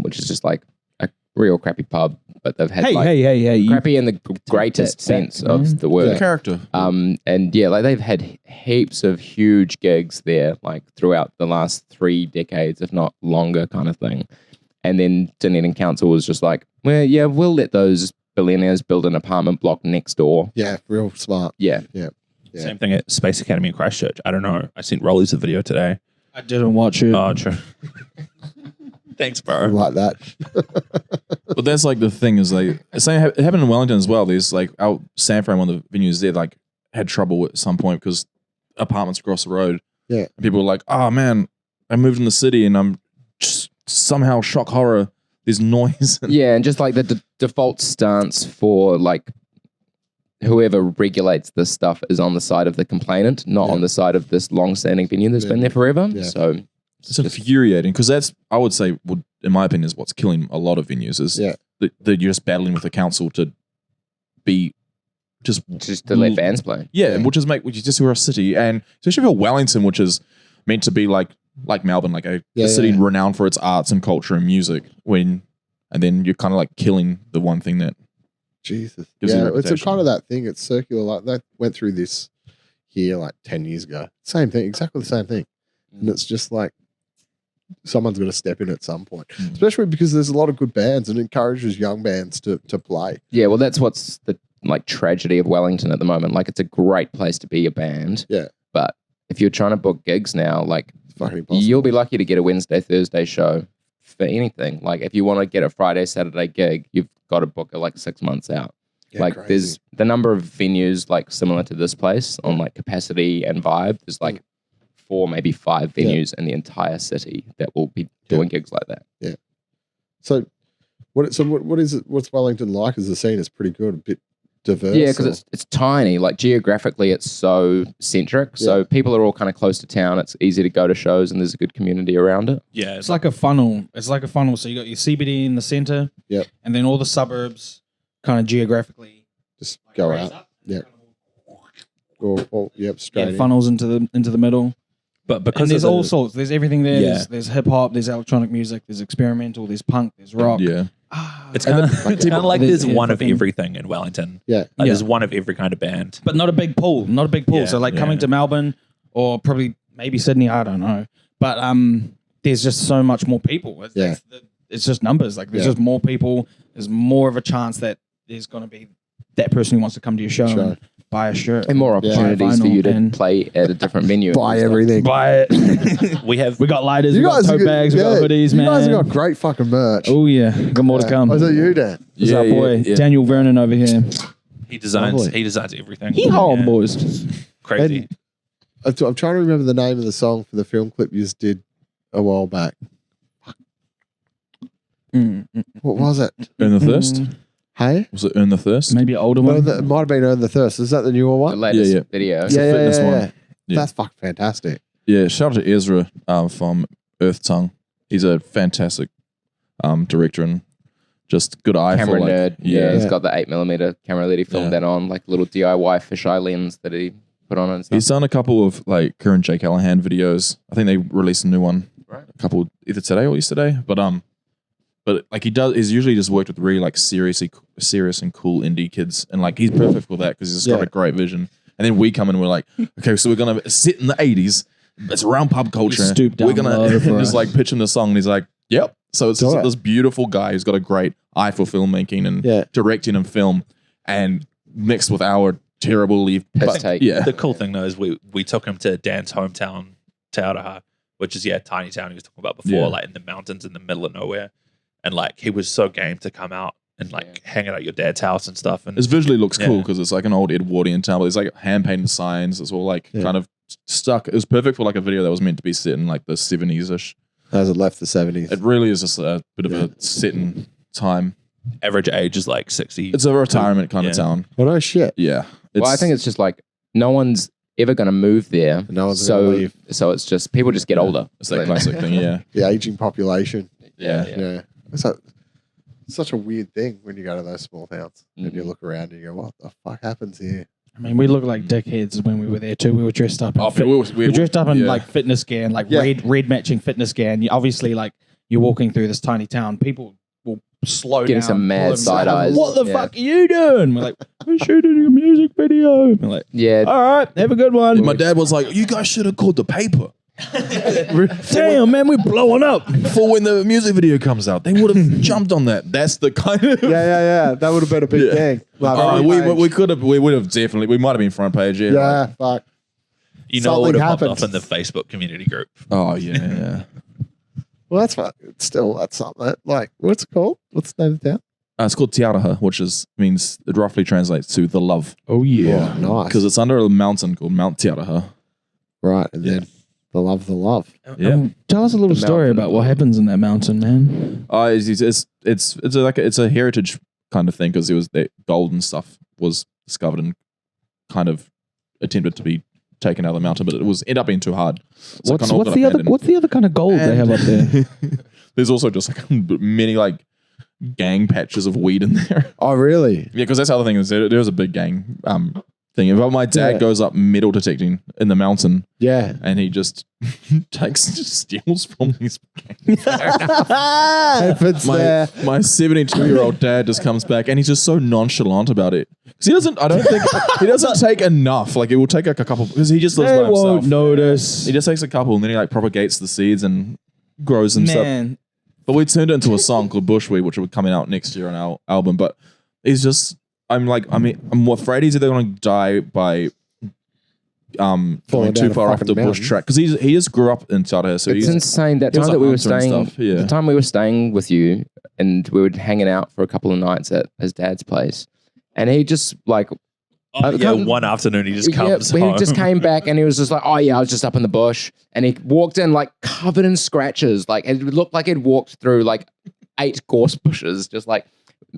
[SPEAKER 6] which is just like a real crappy pub, but they've had
[SPEAKER 3] Hey, you-
[SPEAKER 6] crappy in the greatest
[SPEAKER 3] that back,
[SPEAKER 6] sense
[SPEAKER 3] man.
[SPEAKER 6] of the word.
[SPEAKER 4] Character.
[SPEAKER 6] And yeah, like they've had heaps of huge gigs there, like throughout the last 3 decades, if not longer, kind of thing. And then Dunedin Council was just like, well, yeah, we'll let those billionaires build an apartment block next door.
[SPEAKER 1] Yeah. Real smart.
[SPEAKER 6] Yeah.
[SPEAKER 1] Yeah.
[SPEAKER 5] Same thing at Space Academy in Christchurch. I don't know. I seen Rolly's a video today.
[SPEAKER 3] I didn't watch it.
[SPEAKER 5] Oh, true. Thanks,
[SPEAKER 1] I
[SPEAKER 5] bro.
[SPEAKER 1] like that.
[SPEAKER 4] But that's like the thing is like it happened in Wellington as well. There's like out Sanford, one of the venues there, like had trouble at some point because apartments across the road.
[SPEAKER 1] Yeah.
[SPEAKER 4] And people were like, "Oh man, I moved in the city and I'm just somehow shock horror. There's noise."
[SPEAKER 6] Yeah, and just like the default stance for like whoever regulates this stuff is on the side of the complainant, not
[SPEAKER 1] Yeah.
[SPEAKER 6] on the side of this long-standing venue that's been
[SPEAKER 1] Yeah.
[SPEAKER 6] there forever.
[SPEAKER 1] Yeah.
[SPEAKER 6] So
[SPEAKER 4] It's infuriating because that's, I would say, in my opinion, is what's killing a lot of venues is
[SPEAKER 1] Yeah.
[SPEAKER 4] that you're just battling with the council to be just
[SPEAKER 6] to let bands play.
[SPEAKER 4] Yeah, which is just we're a city, and especially for Wellington, which is meant to be like Melbourne, like a city renowned for its arts and culture and music. And then you're kind of like killing the one thing that
[SPEAKER 1] Jesus.
[SPEAKER 4] gives you a
[SPEAKER 1] Yeah, it's a
[SPEAKER 4] reputation.
[SPEAKER 1] kind of that thing. It's circular. Like they went through this here like 10 years ago. Same thing, exactly the same thing. And it's just like someone's got to step in at some point, especially because there's a lot of good bands and encourages young bands to play.
[SPEAKER 6] Yeah, well, that's what's the like tragedy of Wellington at the moment. Like, it's a great place to be a band.
[SPEAKER 1] Yeah.
[SPEAKER 6] But if you're trying to book gigs now, like,
[SPEAKER 1] It's fucking impossible.
[SPEAKER 6] you'll be lucky to get a Wednesday, Thursday show for anything. Like, if you want to get a Friday, Saturday gig, you've got to book it like 6 months out.
[SPEAKER 1] Yeah,
[SPEAKER 6] like,
[SPEAKER 1] crazy.
[SPEAKER 6] there's the number of venues like similar to this place on like capacity and vibe. There's like 4, maybe 5 venues in the entire city that will be doing gigs like that.
[SPEAKER 1] So what is it? What's Wellington like as a scene? It's pretty good, a bit diverse.
[SPEAKER 6] Yeah, because it's tiny. Like, geographically, it's so centric. So people are all kind of close to town. It's easy to go to shows, and there's a good community around it.
[SPEAKER 5] Yeah,
[SPEAKER 3] It's like a funnel. It's like a funnel. So you got your CBD in the center.
[SPEAKER 1] Yep.
[SPEAKER 3] And then all the suburbs kind of geographically
[SPEAKER 1] just go
[SPEAKER 3] raise
[SPEAKER 1] out.
[SPEAKER 3] up.
[SPEAKER 1] Yeah. Or straight in.
[SPEAKER 3] funnels into the middle.
[SPEAKER 5] but because
[SPEAKER 3] And there's
[SPEAKER 5] of
[SPEAKER 3] all
[SPEAKER 5] the-
[SPEAKER 3] sorts. There's everything there.
[SPEAKER 5] Yeah.
[SPEAKER 3] There's hip hop, there's electronic music, there's experimental, there's punk, there's rock.
[SPEAKER 4] Yeah.
[SPEAKER 5] It's kind of like there's one of
[SPEAKER 3] fucking-
[SPEAKER 5] everything in Wellington.
[SPEAKER 1] Yeah.
[SPEAKER 5] Like, there's one of every kind of band.
[SPEAKER 3] But not a big pool. Not a big pool.
[SPEAKER 5] Yeah,
[SPEAKER 3] So like coming to Melbourne or probably maybe Sydney, I don't know. But there's just so much more people. It's just numbers. Like there's just more people. There's more of a chance that there's going to be that person who wants to come to your show and buy a shirt.
[SPEAKER 6] And more opportunities for you to
[SPEAKER 3] and
[SPEAKER 6] play at a different venue.
[SPEAKER 1] Buy
[SPEAKER 6] and stuff.
[SPEAKER 1] everything.
[SPEAKER 3] buy it.
[SPEAKER 5] We have
[SPEAKER 3] We got lighters, we got tote bags, we got hoodies,
[SPEAKER 1] you
[SPEAKER 3] man.
[SPEAKER 1] guys have got great fucking merch.
[SPEAKER 3] Oh yeah, got more to come.
[SPEAKER 1] Oh, is that you, Dan?
[SPEAKER 3] This is our boy Daniel Vernon over here.
[SPEAKER 5] he designs
[SPEAKER 1] Lovely.
[SPEAKER 5] everything.
[SPEAKER 3] Yeehaw,
[SPEAKER 5] Yeah.
[SPEAKER 3] boys.
[SPEAKER 5] Crazy.
[SPEAKER 1] I'm trying to remember the name of the song for the film clip you just did a while back. What was it?
[SPEAKER 4] Earn the Thirst?
[SPEAKER 1] Hey?
[SPEAKER 4] Was it Earn the Thirst?
[SPEAKER 3] Maybe an older
[SPEAKER 1] Well,
[SPEAKER 3] one.
[SPEAKER 1] it might have been Earn the Thirst. Is that the newer
[SPEAKER 6] The
[SPEAKER 1] one?
[SPEAKER 6] latest
[SPEAKER 4] Yeah.
[SPEAKER 6] video.
[SPEAKER 4] It's a fitness one. Yeah.
[SPEAKER 1] That's fucking fantastic.
[SPEAKER 4] Yeah, shout out to Ezra from Earth Tongue. He's a fantastic director and just good eye
[SPEAKER 6] Camera
[SPEAKER 4] for like,
[SPEAKER 6] nerd. Yeah, he's
[SPEAKER 1] Yeah.
[SPEAKER 6] got the 8mm camera that he filmed that on, like little DIY fisheye lens that he put on and stuff.
[SPEAKER 4] He's done a couple of like Kieran J. Callahan videos. I think they released a new one a couple either today or yesterday. But like he's usually just worked with really like serious and cool indie kids, and like he's perfect for that because he's just got a great vision. And then we come in and we're like, okay, so we're gonna sit in the 80s. It's around pub culture.
[SPEAKER 3] stoop down
[SPEAKER 4] We're gonna
[SPEAKER 3] low for
[SPEAKER 4] just
[SPEAKER 3] us.
[SPEAKER 4] like pitch him the song, and he's like, yep. So it's just
[SPEAKER 1] Do it.
[SPEAKER 4] this beautiful guy who's got a great eye for filmmaking and directing and film, and mixed with our terribly
[SPEAKER 6] Piss take.
[SPEAKER 4] Yeah,
[SPEAKER 5] The cool thing though is we took him to Dan's hometown, Te Araha, which is tiny town he was talking about before,
[SPEAKER 4] Yeah.
[SPEAKER 5] like in the mountains in the middle of nowhere. And like he was so game to come out and like hang out at your dad's house and stuff. And
[SPEAKER 4] it visually looks cool
[SPEAKER 5] Yeah.
[SPEAKER 4] because it's like an old Edwardian town, but it's like hand painted signs. It's all like kind of stuck. It was perfect for like a video that was meant to be set in like the 70s ish.
[SPEAKER 1] As it left the 70s.
[SPEAKER 4] It really is just a bit of a set in time.
[SPEAKER 5] average age is like 60.
[SPEAKER 4] It's a retirement kind of
[SPEAKER 5] Yeah.
[SPEAKER 4] town.
[SPEAKER 1] Oh, no shit.
[SPEAKER 4] Yeah.
[SPEAKER 6] Well, I think it's just like no one's ever going to move there.
[SPEAKER 1] No one's gonna leave.
[SPEAKER 6] So it's just people just get older.
[SPEAKER 4] it's that classic thing. Yeah.
[SPEAKER 1] The aging population.
[SPEAKER 4] Yeah.
[SPEAKER 1] Yeah. It's such a weird thing when you go to those small towns and you look around and you go, what the fuck happens here?
[SPEAKER 3] I mean, we look like dickheads when we were there too. We were dressed up. In
[SPEAKER 4] we
[SPEAKER 3] we dressed up in
[SPEAKER 4] yeah.
[SPEAKER 3] like fitness gear and like red matching fitness gear. And obviously, like you're walking through this tiny town, people will slow
[SPEAKER 6] Getting
[SPEAKER 3] down,
[SPEAKER 6] some mad
[SPEAKER 3] pull
[SPEAKER 6] side
[SPEAKER 3] themselves,
[SPEAKER 6] eyes.
[SPEAKER 3] What the
[SPEAKER 6] Yeah.
[SPEAKER 3] fuck are you doing? We're like, we're shooting a music video. We're like,
[SPEAKER 6] Yeah.
[SPEAKER 3] all right, have a good one.
[SPEAKER 4] My dad was like, you guys should have called the paper
[SPEAKER 3] Damn, man, we're blowing up.
[SPEAKER 4] for when the music video comes out. They would have jumped on that. That's the kind of.
[SPEAKER 1] Yeah. That would have been a big thing. Like, front
[SPEAKER 4] we
[SPEAKER 1] page.
[SPEAKER 4] we would have definitely, we might have been front page. Yeah.
[SPEAKER 1] Yeah, fuck.
[SPEAKER 5] You know, what would
[SPEAKER 1] Something
[SPEAKER 5] have popped
[SPEAKER 1] happened.
[SPEAKER 5] off in the Facebook community group.
[SPEAKER 4] Oh, yeah.
[SPEAKER 1] Well, that's fine. Still, that's something. Like, what's it called? What's the name of the town?
[SPEAKER 4] It's called Te Araha, which means it roughly translates to the love.
[SPEAKER 3] Oh yeah.
[SPEAKER 1] Oh, nice.
[SPEAKER 4] Because it's under a mountain called Mount Te Araha.
[SPEAKER 1] Right, and then the love.
[SPEAKER 4] Yeah.
[SPEAKER 3] Tell us a little story
[SPEAKER 6] mountain.
[SPEAKER 3] about what happens in that mountain, man.
[SPEAKER 4] It's a heritage kind of thing because it was that gold and stuff was discovered and kind of attempted to be taken out of the mountain, but it was ended up being too hard. So it kind of got abandoned.
[SPEAKER 3] What's the other kind of gold they have up there?
[SPEAKER 4] There's also just like many like gang patches of weed in there.
[SPEAKER 1] Oh, really?
[SPEAKER 4] Yeah, because that's the other thing is there was a big gang thing. But my dad goes up metal detecting in the mountain,
[SPEAKER 1] Yeah.
[SPEAKER 4] and he just steals from these gangs.
[SPEAKER 1] If it's there.
[SPEAKER 4] My 72-year-old dad just comes back, and he's just so nonchalant about it. Because he doesn't. I don't think he doesn't take enough. Like it will take like a couple. Because he just lives by
[SPEAKER 2] They
[SPEAKER 4] himself.
[SPEAKER 2] won't notice.
[SPEAKER 4] He just takes a couple, and then he like propagates the seeds and grows them stuff.
[SPEAKER 3] Man,
[SPEAKER 4] But we turned it into a song called Bushweed, which will be coming out next year on our album. But he's just, I'm afraid he's either going to die by going
[SPEAKER 1] down
[SPEAKER 4] too
[SPEAKER 1] a
[SPEAKER 4] far off
[SPEAKER 1] fucking
[SPEAKER 4] the bush
[SPEAKER 1] mountain.
[SPEAKER 4] track, because he just grew up in Tauranga, so
[SPEAKER 6] It's
[SPEAKER 4] he's
[SPEAKER 6] insane. That
[SPEAKER 4] he was
[SPEAKER 6] time
[SPEAKER 4] a
[SPEAKER 6] that we were
[SPEAKER 4] hunter and
[SPEAKER 6] staying,
[SPEAKER 4] stuff, yeah.
[SPEAKER 6] the time we were staying with you, and we were hanging out for a couple of nights at his dad's place, and he just like,
[SPEAKER 5] One afternoon he just comes
[SPEAKER 6] he
[SPEAKER 5] home.
[SPEAKER 6] just came back and he was just like, oh yeah, I was just up in the bush, and he walked in like covered in scratches, like it looked like he'd walked through like 8 gorse bushes, just like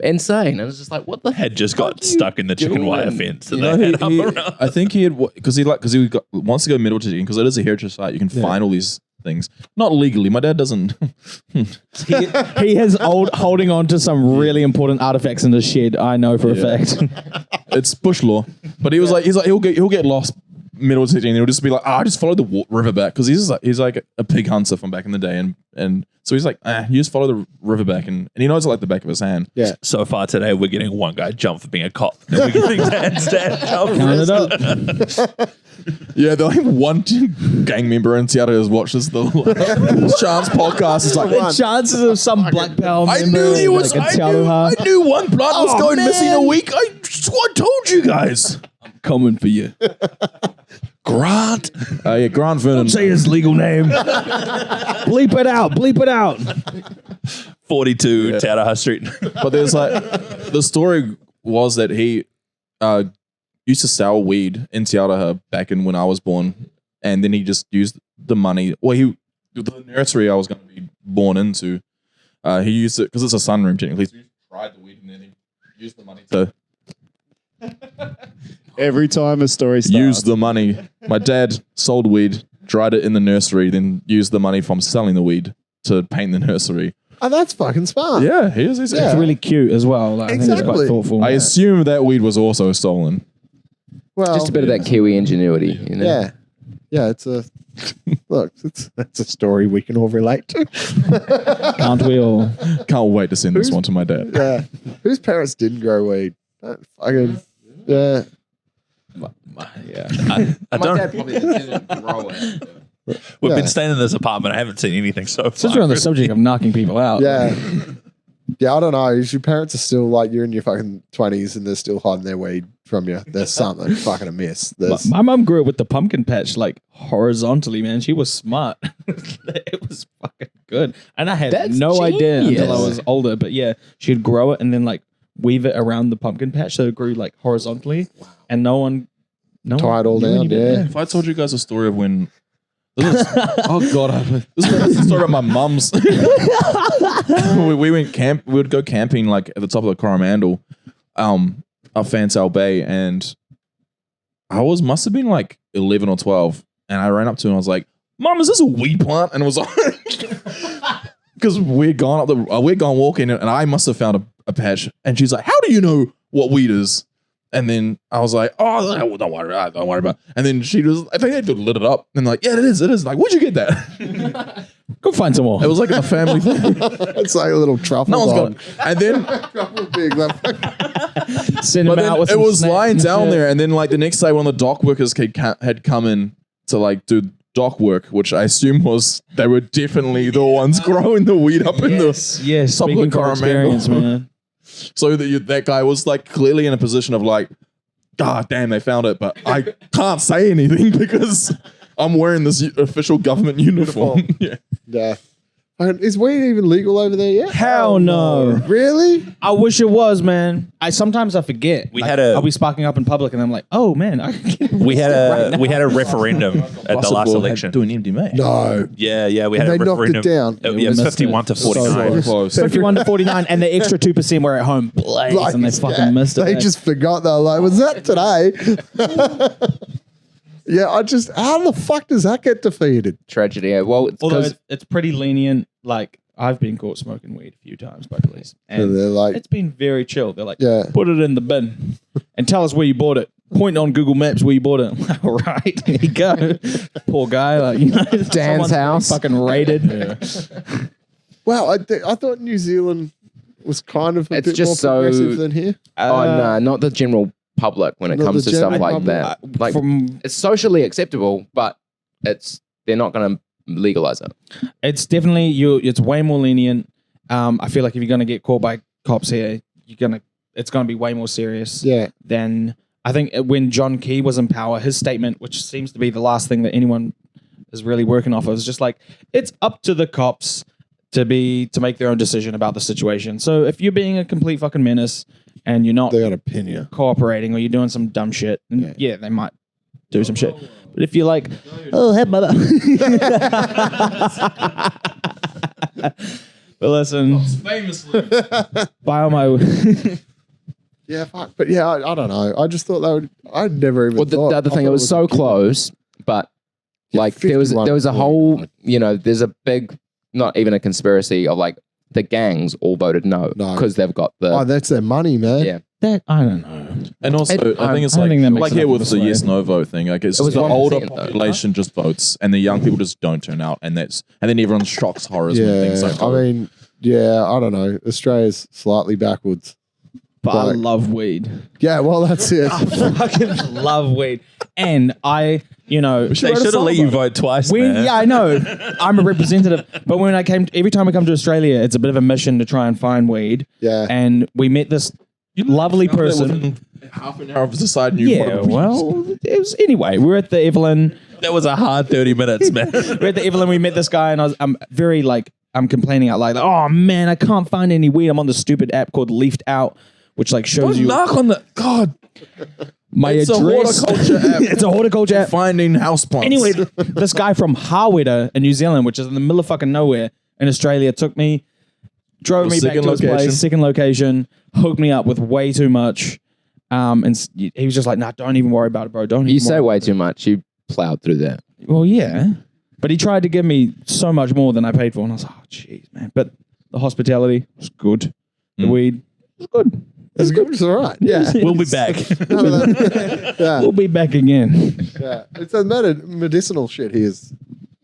[SPEAKER 6] insane. And it was just like, what the heck?
[SPEAKER 5] Had just got stuck in the chicken wire fence. And
[SPEAKER 4] You
[SPEAKER 5] they
[SPEAKER 4] know,
[SPEAKER 5] had
[SPEAKER 4] he-
[SPEAKER 5] up around.
[SPEAKER 4] I think he had because he wants to go metal detecting because it is a heritage site. You can find all these things, not legally. My dad doesn't.
[SPEAKER 3] he has holding on to some really important artifacts in his shed. I know for a fact.
[SPEAKER 4] It's bush law, but he's like he'll get lost middle city, and he'll just be like, I just follow the river back, because he's like a pig hunter from back in the day, and so he's like, you just follow the river back, and he knows it like the back of his hand.
[SPEAKER 1] Yeah.
[SPEAKER 5] So far today, we're getting one guy jump for being a cop. And we're getting Dad's dad jump.
[SPEAKER 3] Count it up.
[SPEAKER 4] Yeah, the only one gang member in Seattle has watched this Chance podcast. It's like,
[SPEAKER 3] The chances of some black belt
[SPEAKER 4] I
[SPEAKER 3] member
[SPEAKER 4] knew he was.
[SPEAKER 3] like a
[SPEAKER 4] I
[SPEAKER 3] Tauranga
[SPEAKER 4] knew one blood was
[SPEAKER 3] Oh,
[SPEAKER 4] going missing a
[SPEAKER 3] man.
[SPEAKER 4] week. I told you guys.
[SPEAKER 2] Coming for you.
[SPEAKER 5] Grant.
[SPEAKER 4] Yeah, Grant Vernon.
[SPEAKER 2] Say his legal name. Bleep it out. Bleep it out.
[SPEAKER 5] 42 Tauranga Street.
[SPEAKER 4] But there's like the story was that he used to sell weed in Tauranga back in when I was born, and then he just used the money. Well, the nursery I was going to be born into, he used it because it's a sunroom technically. So he tried the weed and then he used the money to
[SPEAKER 2] Every time a story starts.
[SPEAKER 4] use the money. My dad sold weed, dried it in the nursery, then used the money from selling the weed to paint the nursery.
[SPEAKER 1] Oh, that's fucking smart.
[SPEAKER 4] Yeah, he is.
[SPEAKER 1] Yeah.
[SPEAKER 3] It's really cute as well. Like, I think it's
[SPEAKER 1] Exactly.
[SPEAKER 3] quite thoughtful.
[SPEAKER 4] I assume that weed was also stolen.
[SPEAKER 1] Well,
[SPEAKER 6] Just a bit of that Kiwi ingenuity, you know?
[SPEAKER 1] Yeah. Yeah, it's a look, that's a story we can all relate to.
[SPEAKER 3] Can't we all?
[SPEAKER 4] Can't wait to send this one to my dad.
[SPEAKER 1] Yeah. Whose parents didn't grow weed? That fucking yeah.
[SPEAKER 5] I
[SPEAKER 6] My
[SPEAKER 5] don't.
[SPEAKER 6] dad probably didn't grow it.
[SPEAKER 5] We've
[SPEAKER 1] Yeah.
[SPEAKER 5] been staying in this apartment. I haven't seen anything so far.
[SPEAKER 3] Since we're on the subject of knocking people out.
[SPEAKER 1] Yeah. Yeah, I don't know. If your parents are still like you're in your fucking 20s and they're still hiding their weed from you, there's something fucking amiss. There's
[SPEAKER 3] My mum grew up with the pumpkin patch like horizontally, man. She was smart. It was fucking good. And I had
[SPEAKER 6] That's
[SPEAKER 3] no idea until I
[SPEAKER 6] genius.
[SPEAKER 3] was older. But yeah, she'd grow it and then like weave it around the pumpkin patch so it grew like horizontally. And no one
[SPEAKER 1] Tie it all
[SPEAKER 3] knew any
[SPEAKER 1] down,
[SPEAKER 3] better.
[SPEAKER 1] yeah.
[SPEAKER 4] If I told you guys a story of when. Oh God! This is a story about my mum's. we went camp. We would go camping like at the top of the Coromandel, up Fansale Bay, and I must have been like 11 or 12, and I ran up to her and I was like, "Mum, is this a weed plant?" And it was like, because we'd gone walking, and I must have found a patch, and she's like, "How do you know what weed is?" And then I was like, "Oh, don't worry about it." And then she was, I think they lit it up, and like, "Yeah, it is. Like, where'd you get that?"
[SPEAKER 3] Go find some more.
[SPEAKER 4] It was like a family thing.
[SPEAKER 1] it's like a little truffle.
[SPEAKER 4] No one's
[SPEAKER 1] dog.
[SPEAKER 4] got. And then,
[SPEAKER 1] Truffle pig. That fucking-
[SPEAKER 3] Send
[SPEAKER 4] but
[SPEAKER 3] them
[SPEAKER 4] then
[SPEAKER 3] out with
[SPEAKER 4] it
[SPEAKER 3] some
[SPEAKER 4] was
[SPEAKER 3] snacks
[SPEAKER 4] lying
[SPEAKER 3] and
[SPEAKER 4] down
[SPEAKER 3] shit.
[SPEAKER 4] there, and then like the next day, one of the dock workers had come in to like do dock work, which I assume was they were definitely the ones growing the weed up in the
[SPEAKER 3] Yes,
[SPEAKER 4] top of the
[SPEAKER 3] speaking from
[SPEAKER 4] Coromandel.
[SPEAKER 3] experience, man.
[SPEAKER 4] So that guy was like clearly in a position of like, God damn, they found it, but I can't say anything because I'm wearing this official government uniform. Yeah.
[SPEAKER 1] yeah. Is weed even legal over there yet?
[SPEAKER 3] Hell no.
[SPEAKER 1] Really?
[SPEAKER 3] I wish it was, man. Sometimes I forget.
[SPEAKER 5] We had a-
[SPEAKER 3] I'll be sparking up in public and I'm like, oh man, I can get
[SPEAKER 5] We had
[SPEAKER 3] right now.
[SPEAKER 5] a referendum at the last
[SPEAKER 4] Basketball had
[SPEAKER 5] election.
[SPEAKER 4] doing MDMA.
[SPEAKER 1] No.
[SPEAKER 5] Yeah, we
[SPEAKER 1] And
[SPEAKER 5] had a
[SPEAKER 1] they knocked it
[SPEAKER 5] referendum.
[SPEAKER 1] down.
[SPEAKER 5] Yeah,
[SPEAKER 3] missed
[SPEAKER 5] 51 to
[SPEAKER 3] it.
[SPEAKER 5] 49.
[SPEAKER 4] Close.
[SPEAKER 3] 51 to 49 and the extra 2% were at home. Blaze, and they fucking missed it.
[SPEAKER 1] They
[SPEAKER 3] man.
[SPEAKER 1] just forgot. They were like, was that today? Yeah, how the fuck does that get defeated?
[SPEAKER 6] Tragedy. Yeah. Well, it's
[SPEAKER 3] Although
[SPEAKER 6] because
[SPEAKER 3] it's pretty lenient, like I've been caught smoking weed a few times by police,
[SPEAKER 1] And
[SPEAKER 3] and
[SPEAKER 1] they're like,
[SPEAKER 3] it's been very chill. They're like,
[SPEAKER 1] yeah.
[SPEAKER 3] put it in the bin and tell us where you bought it. Point on Google Maps where you bought it. I'm like, all right, here you go. Poor guy, like, you know,
[SPEAKER 6] Dan's house.
[SPEAKER 3] fucking raided.
[SPEAKER 1] Wow, I thought New Zealand was kind of a
[SPEAKER 6] It's
[SPEAKER 1] bit
[SPEAKER 6] just
[SPEAKER 1] more
[SPEAKER 6] so-
[SPEAKER 1] progressive than here.
[SPEAKER 6] No, not the general public when it
[SPEAKER 1] Not
[SPEAKER 6] comes
[SPEAKER 1] the
[SPEAKER 6] to stuff
[SPEAKER 1] general
[SPEAKER 6] like that. Like,
[SPEAKER 3] From
[SPEAKER 6] it's socially acceptable, but they're not going to legalize it.
[SPEAKER 3] it's definitely it's way more lenient. I feel like if you're gonna get caught by cops here, it's gonna be way more serious
[SPEAKER 1] Yeah,
[SPEAKER 3] than I think when John Key was in power. His statement, which seems to be the last thing that anyone is really working off of, is just like it's up to the cops to make their own decision about the situation. So if you're being a complete fucking menace and you're not
[SPEAKER 1] they got to pin you.
[SPEAKER 3] cooperating or you're doing some dumb shit, then yeah, they might do some shit. But if you're like, oh, head mother. But listen,
[SPEAKER 4] Famously.
[SPEAKER 3] by all my
[SPEAKER 1] Yeah, fuck. But yeah, I don't know. I just thought they would. I'd never even.
[SPEAKER 6] Well,
[SPEAKER 1] thought.
[SPEAKER 6] the other
[SPEAKER 1] I
[SPEAKER 6] thing,
[SPEAKER 1] thought
[SPEAKER 6] it was so
[SPEAKER 1] a kid.
[SPEAKER 6] close, but
[SPEAKER 1] Yeah,
[SPEAKER 6] like there was
[SPEAKER 1] 51
[SPEAKER 6] a whole,
[SPEAKER 1] 49.
[SPEAKER 6] there's a big, not even a conspiracy of like the gangs all voted no
[SPEAKER 1] No.
[SPEAKER 6] because they've got the
[SPEAKER 1] Oh, that's their money, man.
[SPEAKER 6] Yeah.
[SPEAKER 3] that I don't know.
[SPEAKER 4] And also, I think it's
[SPEAKER 3] I don't
[SPEAKER 4] like,
[SPEAKER 3] think that makes
[SPEAKER 4] like
[SPEAKER 3] enough
[SPEAKER 4] here
[SPEAKER 3] of
[SPEAKER 4] with
[SPEAKER 3] a
[SPEAKER 4] the
[SPEAKER 3] sway.
[SPEAKER 4] yes no vote thing. Like it's
[SPEAKER 6] It was
[SPEAKER 4] the
[SPEAKER 6] 1%
[SPEAKER 4] older
[SPEAKER 6] though.
[SPEAKER 4] population just votes, and the young people just don't turn out, and then everyone's shocks horrors when things
[SPEAKER 1] Yeah,
[SPEAKER 4] like
[SPEAKER 1] I mean, yeah, I don't know. Australia's slightly backwards.
[SPEAKER 3] But I
[SPEAKER 1] Like-
[SPEAKER 3] love weed.
[SPEAKER 1] Yeah, well, that's it.
[SPEAKER 3] I fucking love weed. And I,
[SPEAKER 5] They
[SPEAKER 4] write a
[SPEAKER 5] should have
[SPEAKER 4] song
[SPEAKER 5] let you
[SPEAKER 4] about
[SPEAKER 5] vote twice,
[SPEAKER 3] we,
[SPEAKER 5] man.
[SPEAKER 3] yeah, I know. I'm a representative. But when every time I come to Australia, it's a bit of a mission to try and find weed.
[SPEAKER 1] Yeah,
[SPEAKER 3] And we met this lovely
[SPEAKER 4] found that
[SPEAKER 3] person.
[SPEAKER 4] within half an hour of deciding you
[SPEAKER 3] Yeah, well, it was anyway. We're at the Evelyn.
[SPEAKER 5] That was a hard 30 minutes, man.
[SPEAKER 3] We're at the Evelyn. We met this guy, and I'm very I'm complaining out loud. Like, oh man, I can't find any weed. I'm on the stupid app called Leafed Out, which like shows
[SPEAKER 4] don't
[SPEAKER 3] you
[SPEAKER 4] knock on the God.
[SPEAKER 3] my
[SPEAKER 4] It's
[SPEAKER 3] address.
[SPEAKER 4] a horticulture app.
[SPEAKER 3] It's a horticulture app.
[SPEAKER 4] Finding houseplants.
[SPEAKER 3] Anyway, this guy from Harweda in New Zealand, which is in the middle of fucking nowhere in Australia, drove me back to his place, second location, hooked me up with way too much. He was just like, nah, don't even worry about it, bro. Don't
[SPEAKER 6] You
[SPEAKER 3] even
[SPEAKER 6] say
[SPEAKER 3] worry.
[SPEAKER 6] way too much. You plowed through that.
[SPEAKER 3] Well, yeah. But he tried to give me so much more than I paid for. And I was like, oh, jeez, man. But the hospitality was good. The weed was good.
[SPEAKER 1] it's good. It's all right. Yeah,
[SPEAKER 5] We'll be back.
[SPEAKER 1] yeah,
[SPEAKER 3] We'll be back again.
[SPEAKER 1] yeah. It's a medicinal shit here is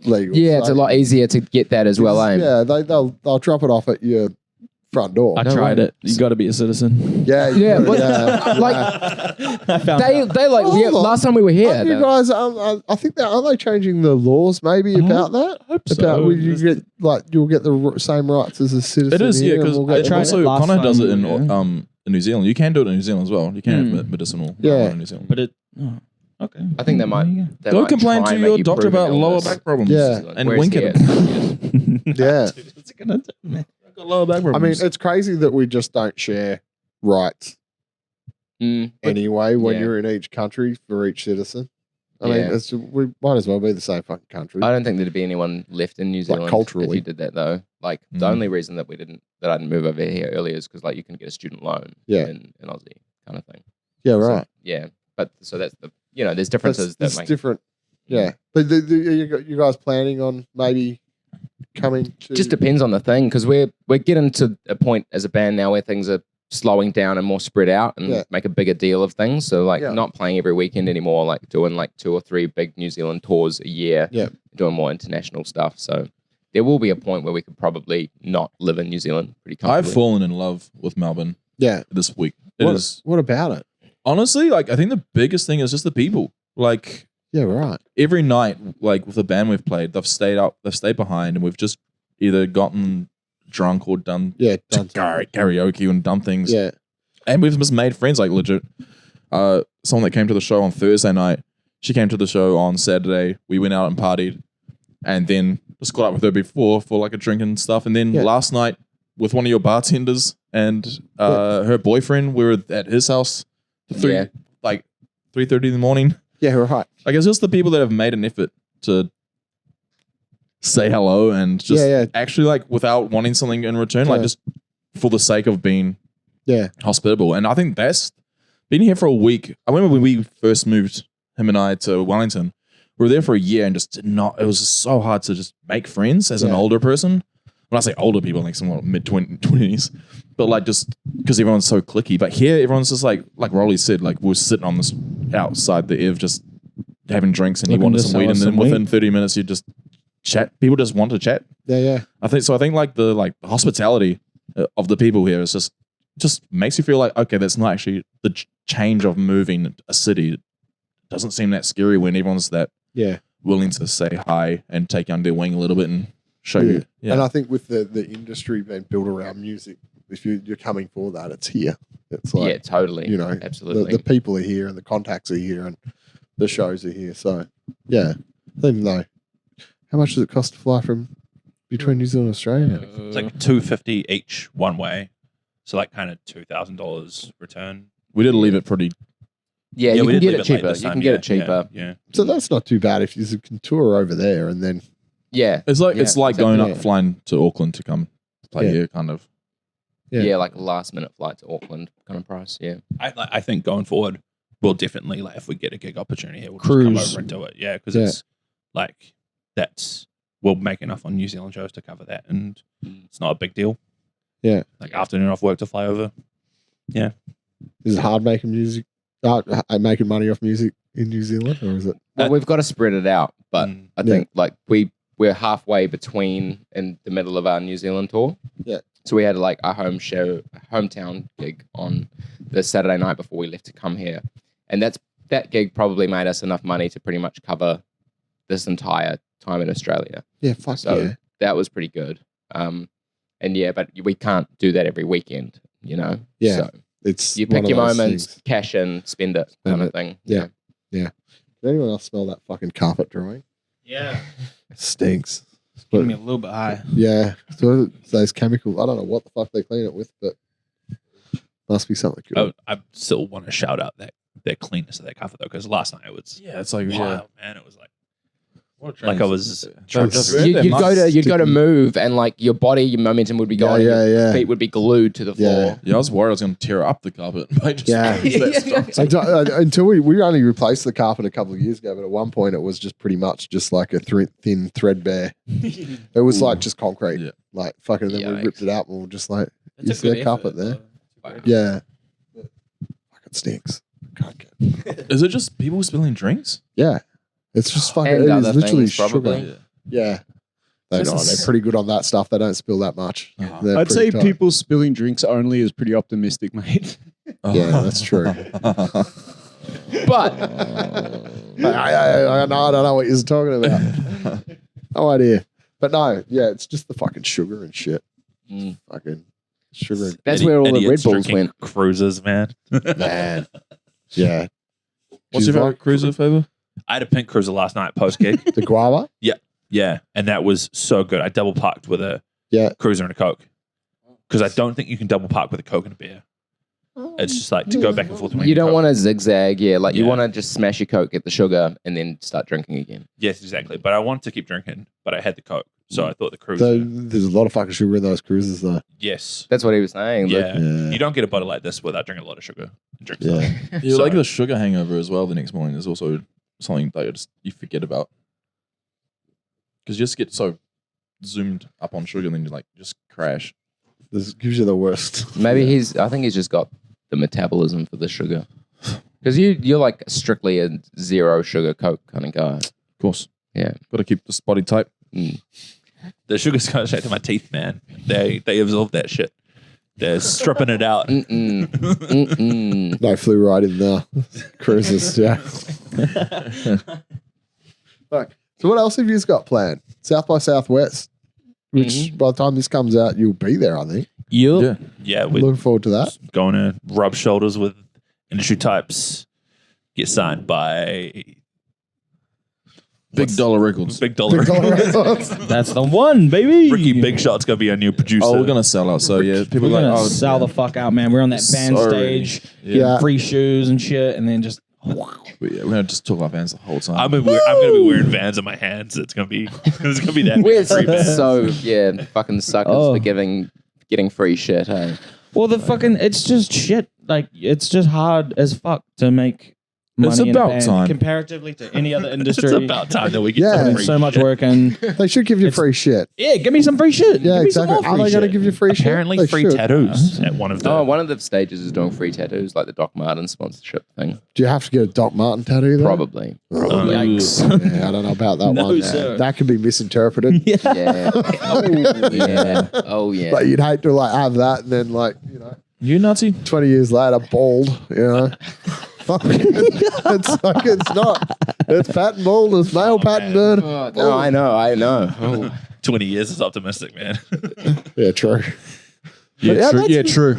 [SPEAKER 1] legal.
[SPEAKER 6] Yeah, it's
[SPEAKER 1] So
[SPEAKER 6] a lot easier to get that as well, eh?
[SPEAKER 1] Yeah, they'll drop it off at your front door.
[SPEAKER 3] I tried it. You got to be a citizen.
[SPEAKER 1] Yeah,
[SPEAKER 6] Yeah, but
[SPEAKER 1] yeah.
[SPEAKER 6] like
[SPEAKER 3] I found
[SPEAKER 6] they like
[SPEAKER 1] Hold on.
[SPEAKER 6] last time we were here.
[SPEAKER 1] Aren't you guys, I think that aren't they changing the laws maybe about that?
[SPEAKER 3] hope so.
[SPEAKER 1] About will you get you'll get the same rights as a citizen.
[SPEAKER 4] It is, yeah,
[SPEAKER 1] here and
[SPEAKER 4] because
[SPEAKER 1] we'll get
[SPEAKER 3] tried
[SPEAKER 1] them.
[SPEAKER 3] it
[SPEAKER 4] also
[SPEAKER 3] last
[SPEAKER 4] Connor does
[SPEAKER 3] time
[SPEAKER 4] it
[SPEAKER 3] we were
[SPEAKER 4] in New Zealand. You can do it in New Zealand as well. You can have medicinal
[SPEAKER 1] Yeah.
[SPEAKER 4] marijuana in New Zealand.
[SPEAKER 3] But it. Oh, okay.
[SPEAKER 6] I think they might.
[SPEAKER 3] There you
[SPEAKER 6] They
[SPEAKER 4] Go
[SPEAKER 6] might
[SPEAKER 4] complain
[SPEAKER 6] try
[SPEAKER 4] to
[SPEAKER 6] and
[SPEAKER 4] your
[SPEAKER 6] make you
[SPEAKER 4] doctor
[SPEAKER 6] prove an
[SPEAKER 4] about lower
[SPEAKER 6] illness.
[SPEAKER 4] back problems.
[SPEAKER 1] Yeah.
[SPEAKER 4] And
[SPEAKER 6] Where's
[SPEAKER 4] wink
[SPEAKER 6] he
[SPEAKER 4] at
[SPEAKER 6] at?
[SPEAKER 4] him.
[SPEAKER 1] Yeah,
[SPEAKER 3] What's it gonna do, man?
[SPEAKER 4] I've got lower back
[SPEAKER 1] I
[SPEAKER 4] problems.
[SPEAKER 1] mean it's crazy that we just don't share rights
[SPEAKER 6] Mm, but
[SPEAKER 1] anyway when
[SPEAKER 6] yeah.
[SPEAKER 1] you're in each country for each citizen. I
[SPEAKER 6] Yeah.
[SPEAKER 1] mean, we might as well be the same fucking country.
[SPEAKER 6] I don't think there'd be anyone left in New Zealand if
[SPEAKER 1] culturally.
[SPEAKER 6] you did that though. Like the only reason that I didn't move over here earlier is because like you can get a student loan
[SPEAKER 1] Yeah.
[SPEAKER 6] in Aussie kind of thing.
[SPEAKER 1] Yeah,
[SPEAKER 6] So,
[SPEAKER 1] right.
[SPEAKER 6] yeah, but so that's the there's differences
[SPEAKER 1] That's
[SPEAKER 6] that make
[SPEAKER 1] different. Yeah, but you guys planning on maybe coming to?
[SPEAKER 6] just depends on the thing because we're getting to a point as a band now where things are slowing down and more spread out and
[SPEAKER 1] Yeah.
[SPEAKER 6] make a bigger deal of things. So like
[SPEAKER 1] Yeah.
[SPEAKER 6] not playing every weekend anymore, like doing like 2 or 3 big New Zealand tours a year.
[SPEAKER 1] Yeah.
[SPEAKER 6] Doing more international stuff. So there will be a point where we could probably not live in New Zealand pretty comfortably.
[SPEAKER 4] I've fallen in love with Melbourne
[SPEAKER 1] Yeah.
[SPEAKER 4] this week. It is
[SPEAKER 1] What about it?
[SPEAKER 4] honestly like I think the biggest thing is just the people. Like
[SPEAKER 1] Yeah, right.
[SPEAKER 4] every night, like with the band we've played, they've stayed behind, and we've just either gotten drunk or done
[SPEAKER 1] Yeah, done
[SPEAKER 4] karaoke and done things.
[SPEAKER 1] Yeah,
[SPEAKER 4] And we've just made friends, like legit. Someone that came to the show on Thursday night, she came to the show on Saturday. We went out and partied, and then just got up with her before for like a drink and stuff. And then
[SPEAKER 1] Yeah.
[SPEAKER 4] last night with one of your bartenders and her boyfriend, we were at his house for
[SPEAKER 6] Yeah.
[SPEAKER 4] 3:30 in the morning.
[SPEAKER 1] yeah, right.
[SPEAKER 4] Like it's just the people that have made an effort to say hello and just
[SPEAKER 1] Yeah.
[SPEAKER 4] actually like without wanting something in return, like
[SPEAKER 1] Yeah.
[SPEAKER 4] just for the sake of being
[SPEAKER 1] Yeah,
[SPEAKER 4] hospitable. And I think that's been here for a week. I remember when we first moved, him and I, to Wellington, we were there for a year and just did not, it was just so hard to just make friends as an
[SPEAKER 1] Yeah.
[SPEAKER 4] older person. when I say older people, like some mid 20s, but like just because everyone's so cliquey. But here, everyone's just like Rolly said, like we're sitting on this outside the Ev, just having drinks, and you
[SPEAKER 2] Looking
[SPEAKER 4] wanted
[SPEAKER 2] to
[SPEAKER 4] some weed,
[SPEAKER 2] sell
[SPEAKER 4] and then
[SPEAKER 2] some
[SPEAKER 4] within
[SPEAKER 2] weed.
[SPEAKER 4] 30 minutes, you just chat. People just want to chat.
[SPEAKER 1] Yeah.
[SPEAKER 4] I think like the hospitality of the people here is just makes you feel like, okay, that's not actually the change of moving a city. It doesn't seem that scary when everyone's that
[SPEAKER 1] Yeah.
[SPEAKER 4] willing to say hi and take you under their wing a little bit and show you. Yeah.
[SPEAKER 1] And I think with the industry being built around music, if you're coming for that, it's here. It's like,
[SPEAKER 6] yeah, totally.
[SPEAKER 1] you know,
[SPEAKER 6] Absolutely.
[SPEAKER 1] the people are here and the contacts are here and the shows are here. So, yeah. I don't even know. How much does it cost to fly from between New Zealand and Australia?
[SPEAKER 5] It's like $250 each one way, so like kind of $2,000 return.
[SPEAKER 4] We did leave it pretty.
[SPEAKER 6] yeah, you
[SPEAKER 5] we
[SPEAKER 6] can
[SPEAKER 5] did
[SPEAKER 6] get
[SPEAKER 5] leave
[SPEAKER 6] it
[SPEAKER 5] late
[SPEAKER 6] cheaper.
[SPEAKER 5] this
[SPEAKER 6] You
[SPEAKER 5] time,
[SPEAKER 6] can get it
[SPEAKER 5] yeah,
[SPEAKER 6] cheaper.
[SPEAKER 5] Yeah.
[SPEAKER 1] So that's not too bad if you can tour over there and then
[SPEAKER 6] Yeah.
[SPEAKER 4] It's like
[SPEAKER 6] Yeah,
[SPEAKER 4] going
[SPEAKER 1] exactly.
[SPEAKER 4] up flying to Auckland to come play
[SPEAKER 1] Yeah.
[SPEAKER 4] here, kind of.
[SPEAKER 6] Yeah. Like a last minute flight to Auckland kind of price. Yeah.
[SPEAKER 5] I think going forward, we'll definitely, like, if we get a gig opportunity here, we'll
[SPEAKER 2] Cruise.
[SPEAKER 5] just come over and do it. Yeah, because
[SPEAKER 1] Yeah.
[SPEAKER 5] it's like we'll make enough on New Zealand shows to cover that, and it's not a big deal.
[SPEAKER 1] Yeah.
[SPEAKER 5] Like afternoon off work to fly over.
[SPEAKER 1] is it hard making music, making money off music in New Zealand, or is it?
[SPEAKER 6] Well, we've got to spread it out, but
[SPEAKER 5] Mm.
[SPEAKER 6] I think like we're halfway between in the middle of our New Zealand tour.
[SPEAKER 1] Yeah.
[SPEAKER 6] So we had like a hometown gig on the Saturday night before we left to come here, and that gig probably made us enough money to pretty much cover this entire time in Australia.
[SPEAKER 1] Yeah, fuck
[SPEAKER 6] So
[SPEAKER 1] yeah.
[SPEAKER 6] that was pretty good. And yeah, but we can't do that every weekend, you know.
[SPEAKER 1] Yeah.
[SPEAKER 6] So
[SPEAKER 1] It's
[SPEAKER 6] you
[SPEAKER 1] one
[SPEAKER 6] pick
[SPEAKER 1] of
[SPEAKER 6] your
[SPEAKER 1] those
[SPEAKER 6] moments,
[SPEAKER 1] things.
[SPEAKER 6] cash in, spend it,
[SPEAKER 1] Spend
[SPEAKER 6] kind
[SPEAKER 1] it.
[SPEAKER 6] of thing.
[SPEAKER 1] Yeah. Can anyone else smell that fucking carpet drawing?
[SPEAKER 3] Yeah.
[SPEAKER 1] It stinks.
[SPEAKER 3] Getting me a little bit high.
[SPEAKER 1] Yeah. So it's those chemicals. I don't know what the fuck they clean it with, but must be something good.
[SPEAKER 5] I still want to shout out that cleanness of that cover though, because last night it was
[SPEAKER 4] Yeah, it's like
[SPEAKER 5] wild, man. It was like
[SPEAKER 4] Like
[SPEAKER 5] I was
[SPEAKER 6] You'd go to move, and like your body, your momentum would be going.
[SPEAKER 1] Yeah.
[SPEAKER 6] Your feet would be glued to the floor.
[SPEAKER 4] Yeah, I was worried I was going to tear up the carpet by just
[SPEAKER 1] Yeah. Until we only replaced the carpet a couple of years ago, but at one point it was just pretty much just like a thin threadbare. It was like just concrete,
[SPEAKER 4] Yeah.
[SPEAKER 1] like fucking. Then we
[SPEAKER 6] Yikes.
[SPEAKER 1] ripped it up and we were just like,
[SPEAKER 3] It's
[SPEAKER 1] you
[SPEAKER 3] a
[SPEAKER 1] see
[SPEAKER 3] good
[SPEAKER 1] that carpet
[SPEAKER 3] effort,
[SPEAKER 1] there?
[SPEAKER 3] though.
[SPEAKER 1] Yeah, fucking stinks. Can't get.
[SPEAKER 4] Is it just people spilling drinks?
[SPEAKER 1] Yeah, it's just fucking.
[SPEAKER 6] And
[SPEAKER 1] It
[SPEAKER 6] other
[SPEAKER 1] is literally
[SPEAKER 6] things, probably.
[SPEAKER 1] sugar. Yeah. They're
[SPEAKER 2] Just-
[SPEAKER 1] pretty good on that stuff. They don't spill that much. They're
[SPEAKER 2] I'd
[SPEAKER 1] pretty
[SPEAKER 2] say
[SPEAKER 1] tight.
[SPEAKER 2] people spilling drinks only is pretty optimistic, mate.
[SPEAKER 1] Yeah, that's true.
[SPEAKER 6] But
[SPEAKER 1] I don't know what you're talking about. No idea. But no, yeah, it's just the fucking sugar and shit.
[SPEAKER 6] Mm.
[SPEAKER 1] Fucking sugar and
[SPEAKER 6] that's where all the Red
[SPEAKER 5] idiots
[SPEAKER 6] Bulls
[SPEAKER 5] drinking
[SPEAKER 6] went.
[SPEAKER 5] Cruisers, man.
[SPEAKER 1] man. Yeah.
[SPEAKER 4] What's your favorite cruiser flavor?
[SPEAKER 5] I had a pink cruiser last night post gig.
[SPEAKER 1] The guava?
[SPEAKER 5] Yeah, and that was so good. I double parked with a
[SPEAKER 1] Yeah.
[SPEAKER 5] cruiser and a Coke because I don't think you can double park with a Coke and a beer. It's just like to go back and forth.
[SPEAKER 6] You don't want to zigzag, yeah. Like you
[SPEAKER 5] Yeah.
[SPEAKER 6] want to just smash your Coke, get the sugar, and then start drinking again.
[SPEAKER 5] Yes, exactly. But I wanted to keep drinking, but I had the Coke, so I thought the cruiser.
[SPEAKER 1] So there's a lot of fucking sugar in those cruises, though.
[SPEAKER 5] Yes.
[SPEAKER 6] That's what he was saying.
[SPEAKER 5] Yeah.
[SPEAKER 1] Yeah.
[SPEAKER 5] You don't get a bottle like this without drinking a lot of sugar. And drink
[SPEAKER 1] Yeah.
[SPEAKER 5] some.
[SPEAKER 4] You
[SPEAKER 5] So-
[SPEAKER 4] like the sugar hangover as well the next morning. There's also something that you forget about. Because you just get so zoomed up on sugar and then you like just crash.
[SPEAKER 1] This gives you the worst.
[SPEAKER 6] Maybe I think he's just got the metabolism for the sugar. Because you're like strictly a zero sugar Coke kind of guy.
[SPEAKER 4] Of course.
[SPEAKER 6] Yeah.
[SPEAKER 4] Got to keep this body tight.
[SPEAKER 5] The sugar's going straight to my teeth, man. They absorb that shit. They're stripping it out.
[SPEAKER 6] Mm-mm. Mm-mm.
[SPEAKER 1] No fluoride in the cruises, yeah. Fuck. So what else have you got planned? South by Southwest, which by the time this comes out, you'll be there, I think.
[SPEAKER 4] Yeah.
[SPEAKER 5] Yeah, we're
[SPEAKER 1] Looking forward to that.
[SPEAKER 5] going to rub shoulders with industry types, get signed by
[SPEAKER 4] Big dollar records.
[SPEAKER 5] Big Dollar.
[SPEAKER 3] That's the one, baby.
[SPEAKER 5] Ricky Big Shot's going to be our new producer.
[SPEAKER 4] Oh, we're going to sell out. So yeah, people
[SPEAKER 3] We're
[SPEAKER 4] are
[SPEAKER 3] gonna
[SPEAKER 4] like, oh,
[SPEAKER 3] sell the fuck out, man. We're on that band
[SPEAKER 4] Sorry.
[SPEAKER 3] stage,
[SPEAKER 1] Yeah.
[SPEAKER 3] free shoes and shit, and then just
[SPEAKER 4] we're going to just talk about fans the whole time.
[SPEAKER 5] I'm going to be wearing Vans in my hands. It's going to be that.
[SPEAKER 6] We're
[SPEAKER 5] free Vans.
[SPEAKER 6] so fucking suckers
[SPEAKER 3] Oh.
[SPEAKER 6] for getting free shit. Hey,
[SPEAKER 3] well, it's just shit. Like it's just hard as fuck to make money in a
[SPEAKER 4] about
[SPEAKER 3] band
[SPEAKER 4] time.
[SPEAKER 3] comparatively to any other industry.
[SPEAKER 5] It's about time that we get
[SPEAKER 1] Yeah.
[SPEAKER 5] some
[SPEAKER 3] There's
[SPEAKER 5] free
[SPEAKER 3] so much
[SPEAKER 5] shit.
[SPEAKER 3] work and
[SPEAKER 1] They should give you free shit.
[SPEAKER 3] yeah, give me some free shit.
[SPEAKER 1] Yeah,
[SPEAKER 3] give me some
[SPEAKER 1] exactly.
[SPEAKER 3] more
[SPEAKER 1] Are
[SPEAKER 3] free
[SPEAKER 1] they going to
[SPEAKER 3] shit.
[SPEAKER 1] give you free shit?
[SPEAKER 5] Apparently
[SPEAKER 1] They
[SPEAKER 5] free
[SPEAKER 1] should.
[SPEAKER 5] tattoos at one of the.
[SPEAKER 6] Oh, one of the stages is doing free tattoos, like the Doc Martin sponsorship thing.
[SPEAKER 1] Do you have to get a Doc Martin tattoo though?
[SPEAKER 6] Probably.
[SPEAKER 3] Yikes.
[SPEAKER 1] Yeah, I don't know about that
[SPEAKER 3] No,
[SPEAKER 1] one.
[SPEAKER 3] sir.
[SPEAKER 1] That could be misinterpreted.
[SPEAKER 6] Yeah. Oh, yeah. Oh, yeah.
[SPEAKER 1] Like you'd hate to like have that and then like, you know,
[SPEAKER 4] You Nazi?
[SPEAKER 1] 20 years later, bald, you know. It's like it's not. It's pattern baldness, male pattern burn.
[SPEAKER 6] Oh, no, I know. Oh.
[SPEAKER 5] 20 years is optimistic, man.
[SPEAKER 1] Yeah, true.
[SPEAKER 4] Yeah,
[SPEAKER 1] yeah,
[SPEAKER 4] true.
[SPEAKER 1] that's-
[SPEAKER 4] Yeah, true.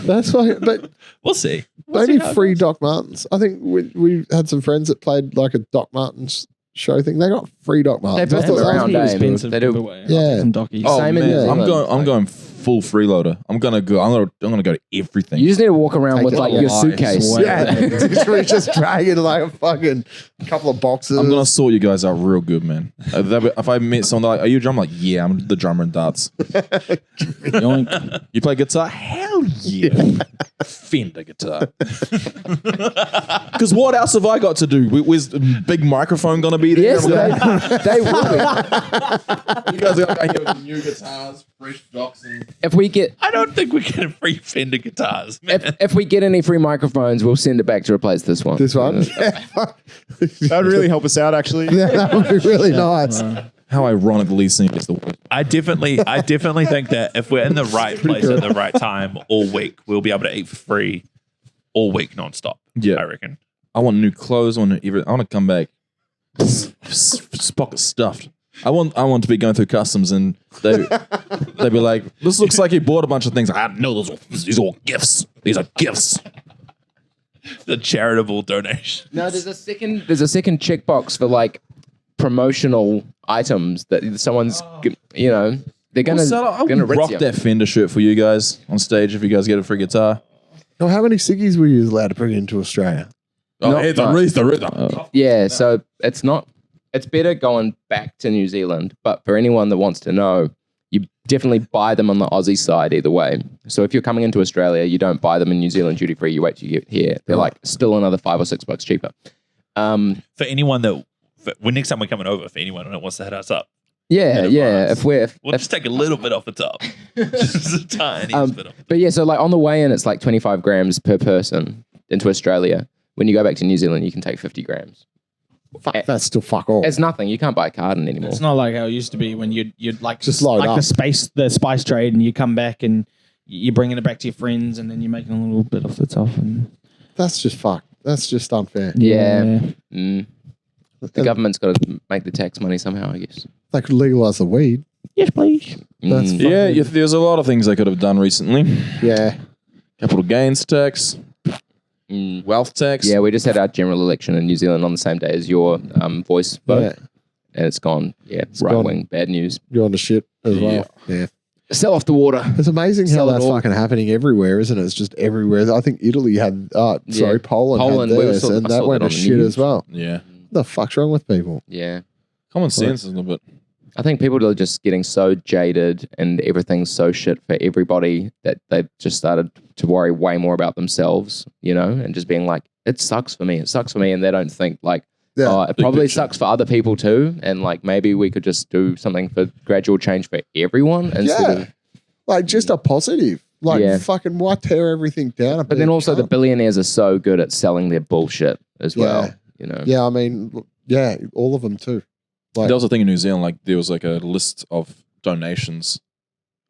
[SPEAKER 1] That's why. But
[SPEAKER 5] We'll see.
[SPEAKER 1] maybe free Doc Martens. I think we had some friends that played like a Doc Martens show thing. They got free Doc Martens.
[SPEAKER 6] They
[SPEAKER 1] I
[SPEAKER 6] put
[SPEAKER 1] thought
[SPEAKER 6] them
[SPEAKER 1] that was
[SPEAKER 6] around,
[SPEAKER 1] pretty
[SPEAKER 6] eh?
[SPEAKER 1] good.
[SPEAKER 3] Expensive
[SPEAKER 6] They do.
[SPEAKER 3] giveaway.
[SPEAKER 1] Yeah.
[SPEAKER 3] Some dockies.
[SPEAKER 4] Oh
[SPEAKER 6] Same in
[SPEAKER 4] man,
[SPEAKER 6] New
[SPEAKER 4] I'm
[SPEAKER 6] Zealand.
[SPEAKER 4] going. I'm going full freeloader. I'm gonna go to everything.
[SPEAKER 6] You just need to walk around
[SPEAKER 1] Take
[SPEAKER 6] with
[SPEAKER 1] it
[SPEAKER 6] like
[SPEAKER 1] all
[SPEAKER 6] your
[SPEAKER 4] lives.
[SPEAKER 6] suitcase.
[SPEAKER 1] Yeah, we're just dragging like a fucking couple of boxes.
[SPEAKER 4] I'm gonna sort you guys out real good, man. If I meet someone like, "Are you a drummer?" Like, yeah, I'm the drummer in darts.
[SPEAKER 3] Yoink.
[SPEAKER 4] You play guitar? Hell yeah. Fender guitar. Because what else have I got to do? Where's the big microphone gonna be there?
[SPEAKER 6] Yes, they will.
[SPEAKER 4] You guys are gonna hear with new guitars, fresh docks, and
[SPEAKER 6] If we get
[SPEAKER 5] I don't think we get free Fender guitars, man.
[SPEAKER 6] if we get any free microphones, we'll send it back to replace this one.
[SPEAKER 1] This one.
[SPEAKER 2] That would really help us out, actually.
[SPEAKER 1] Yeah, that would be really nice.
[SPEAKER 4] how ironic the lead singer is the word.
[SPEAKER 5] I definitely think that if we're in the right place at the right time all week, we'll be able to eat for free all week nonstop.
[SPEAKER 4] Yeah.
[SPEAKER 5] I reckon.
[SPEAKER 4] I want new clothes. I want to come back. Pocket stuffed. I want to be going through customs and they'd be like, "This looks like you bought a bunch of things." I know these are all gifts. These are gifts.
[SPEAKER 5] The charitable donation.
[SPEAKER 6] No, there's a second checkbox for like promotional items that someone's they're gonna
[SPEAKER 4] I'll
[SPEAKER 6] rinse
[SPEAKER 4] rock
[SPEAKER 6] you.
[SPEAKER 4] that Fender shirt for you guys on stage if you guys get a free guitar.
[SPEAKER 1] Now, how many ciggies were you allowed to bring into Australia?
[SPEAKER 4] Oh,
[SPEAKER 6] Not
[SPEAKER 4] it's a
[SPEAKER 6] much.
[SPEAKER 4] rhythm.
[SPEAKER 6] Yeah, so it's better going back to New Zealand, but for anyone that wants to know, you definitely buy them on the Aussie side either way. So if you're coming into Australia, you don't buy them in New Zealand duty free, you wait till you get here. They're like still another $5 or $6 cheaper.
[SPEAKER 5] For anyone when next time we're coming over, for anyone that wants to hit us up,
[SPEAKER 6] Yeah.
[SPEAKER 5] advance.
[SPEAKER 6] If
[SPEAKER 5] we'll just take a little bit off the top. Just a tiny bit off the top.
[SPEAKER 6] but yeah, so like on the way in, it's like 25 grams per person into Australia. When you go back to New Zealand, you can take 50 grams.
[SPEAKER 1] Fuck, that's still fuck all.
[SPEAKER 6] It's nothing. You can't buy a carton anymore.
[SPEAKER 3] It's not like how it used to be when you'd like
[SPEAKER 1] Just load up.
[SPEAKER 3] the spice trade, and you come back and you're bringing it back to your friends, and then you're making a little bit off the top. And
[SPEAKER 1] That's just fuck. That's just unfair.
[SPEAKER 6] Yeah. Mm. The government's got to make the tax money somehow, I guess.
[SPEAKER 1] They could legalize the weed.
[SPEAKER 3] Yes, please.
[SPEAKER 1] That's
[SPEAKER 6] Mm.
[SPEAKER 4] Yeah, there's a lot of things they could have done recently.
[SPEAKER 1] Yeah.
[SPEAKER 4] Capital gains tax,
[SPEAKER 6] Mm.
[SPEAKER 4] wealth tax.
[SPEAKER 6] Yeah, we just had our general election in New Zealand on the same day as your voice vote,
[SPEAKER 1] Yeah.
[SPEAKER 6] and it's gone. Yeah, right
[SPEAKER 1] gone.
[SPEAKER 6] wing, bad news.
[SPEAKER 1] You're on the shit as well. Yeah.
[SPEAKER 6] Sell off the water.
[SPEAKER 1] It's amazing how
[SPEAKER 6] Sell it
[SPEAKER 1] that's
[SPEAKER 6] all.
[SPEAKER 1] fucking happening everywhere, isn't it? It's just everywhere. I think Italy had, Poland
[SPEAKER 6] Poland,
[SPEAKER 1] had
[SPEAKER 6] we
[SPEAKER 1] theirs,
[SPEAKER 6] saw-
[SPEAKER 1] and
[SPEAKER 6] I
[SPEAKER 1] that
[SPEAKER 6] saw
[SPEAKER 1] went
[SPEAKER 6] that
[SPEAKER 1] to
[SPEAKER 6] on the
[SPEAKER 1] shit
[SPEAKER 6] news.
[SPEAKER 1] as well.
[SPEAKER 4] Yeah.
[SPEAKER 1] What the fuck's wrong with people?
[SPEAKER 6] Yeah.
[SPEAKER 4] Common sense is a little bit.
[SPEAKER 6] I think people are just getting so jaded and everything's so shit for everybody that they've just started to worry way more about themselves, and just being like, it sucks for me. It sucks for me. And they don't think like,
[SPEAKER 1] Yeah.
[SPEAKER 6] it probably
[SPEAKER 4] picture.
[SPEAKER 6] sucks for other people too. And like, maybe we could just do something for gradual change for everyone instead
[SPEAKER 1] Yeah.
[SPEAKER 6] of,
[SPEAKER 1] Like, just a positive. Like,
[SPEAKER 6] Yeah.
[SPEAKER 1] fucking why tear everything down?
[SPEAKER 6] but then also the billionaires are so good at selling their bullshit as well,
[SPEAKER 1] Yeah, I mean, yeah, all of them too. Like,
[SPEAKER 4] There was a thing in New Zealand, like there was like a list of donations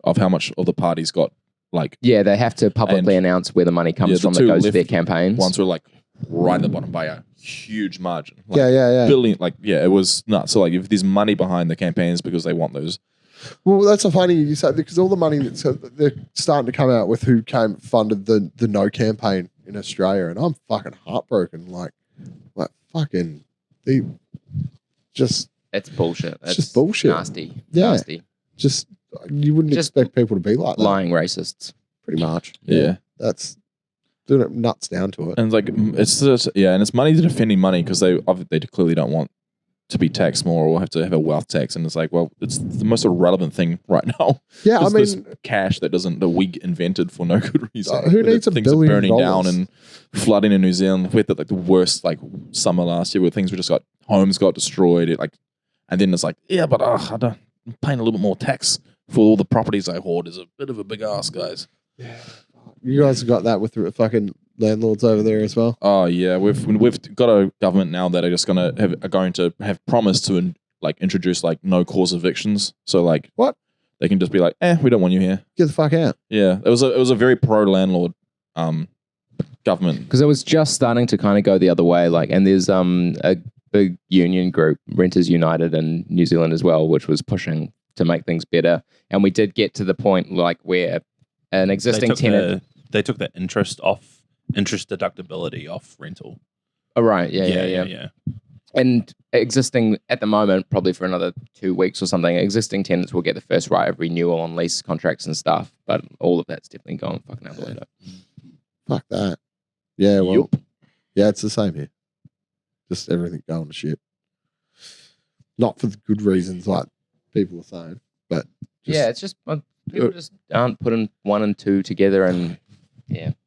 [SPEAKER 4] of how much of the parties got. Like
[SPEAKER 6] Yeah, they have to publicly announce where the money comes
[SPEAKER 4] Yeah, the
[SPEAKER 6] from that
[SPEAKER 4] two
[SPEAKER 6] goes to
[SPEAKER 4] left
[SPEAKER 6] their campaigns.
[SPEAKER 4] ones were like right at the bottom by a huge margin. Like,
[SPEAKER 1] yeah.
[SPEAKER 4] billion. Like it was nuts. So like if there's money behind the campaigns because they want those.
[SPEAKER 1] Well, that's a funny you say because all the money that's they're starting to come out with who funded the No campaign in Australia, and I'm fucking heartbroken. Like fucking, they just
[SPEAKER 6] It's bullshit. It's
[SPEAKER 1] just bullshit.
[SPEAKER 6] Nasty.
[SPEAKER 1] Yeah.
[SPEAKER 6] Nasty.
[SPEAKER 1] just you wouldn't
[SPEAKER 6] Just
[SPEAKER 1] expect people to be like that.
[SPEAKER 6] Lying racists.
[SPEAKER 1] Pretty much.
[SPEAKER 4] Yeah.
[SPEAKER 1] That's doing it nuts down to it.
[SPEAKER 4] And like it's just, and it's money to defending money because they clearly don't want to be taxed more or have to have a wealth tax, and it's like, well, it's the most irrelevant thing right now.
[SPEAKER 1] Yeah, I
[SPEAKER 4] There's
[SPEAKER 1] mean,
[SPEAKER 4] this cash that we invented for no good reason.
[SPEAKER 1] who needs $1
[SPEAKER 4] things
[SPEAKER 1] billion?
[SPEAKER 4] are burning down and flooding in New Zealand. We had the worst summer last year where things homes got destroyed. And then it's like, yeah, but I'm paying a little bit more tax for all the properties I hoard is a bit of a big ask, guys.
[SPEAKER 1] You guys got that with the fucking landlords over there as well.
[SPEAKER 4] Oh yeah, we've got a government now that are going to have promised to introduce no cause evictions. So
[SPEAKER 1] what?
[SPEAKER 4] They can just be like, we don't want you here.
[SPEAKER 1] Get the fuck out.
[SPEAKER 4] Yeah, it was a very pro landlord government,
[SPEAKER 6] because it was just starting to kind of go the other way. And there's a big union group, Renters United in New Zealand as well, which was pushing to make things better. And we did get to the point where an existing tenant.
[SPEAKER 5] They took the interest deductibility off rental.
[SPEAKER 6] Oh right, yeah. And existing at the moment, probably for another 2 weeks or something, existing tenants will get the first right of renewal on lease contracts and stuff. But all of that's definitely going fucking out the window.
[SPEAKER 1] Fuck that. Yeah, well, yeah, it's the same here. Just everything going to shit. Not for the good reasons like people are saying, but
[SPEAKER 6] it's just people just aren't putting 1 and 2 together, and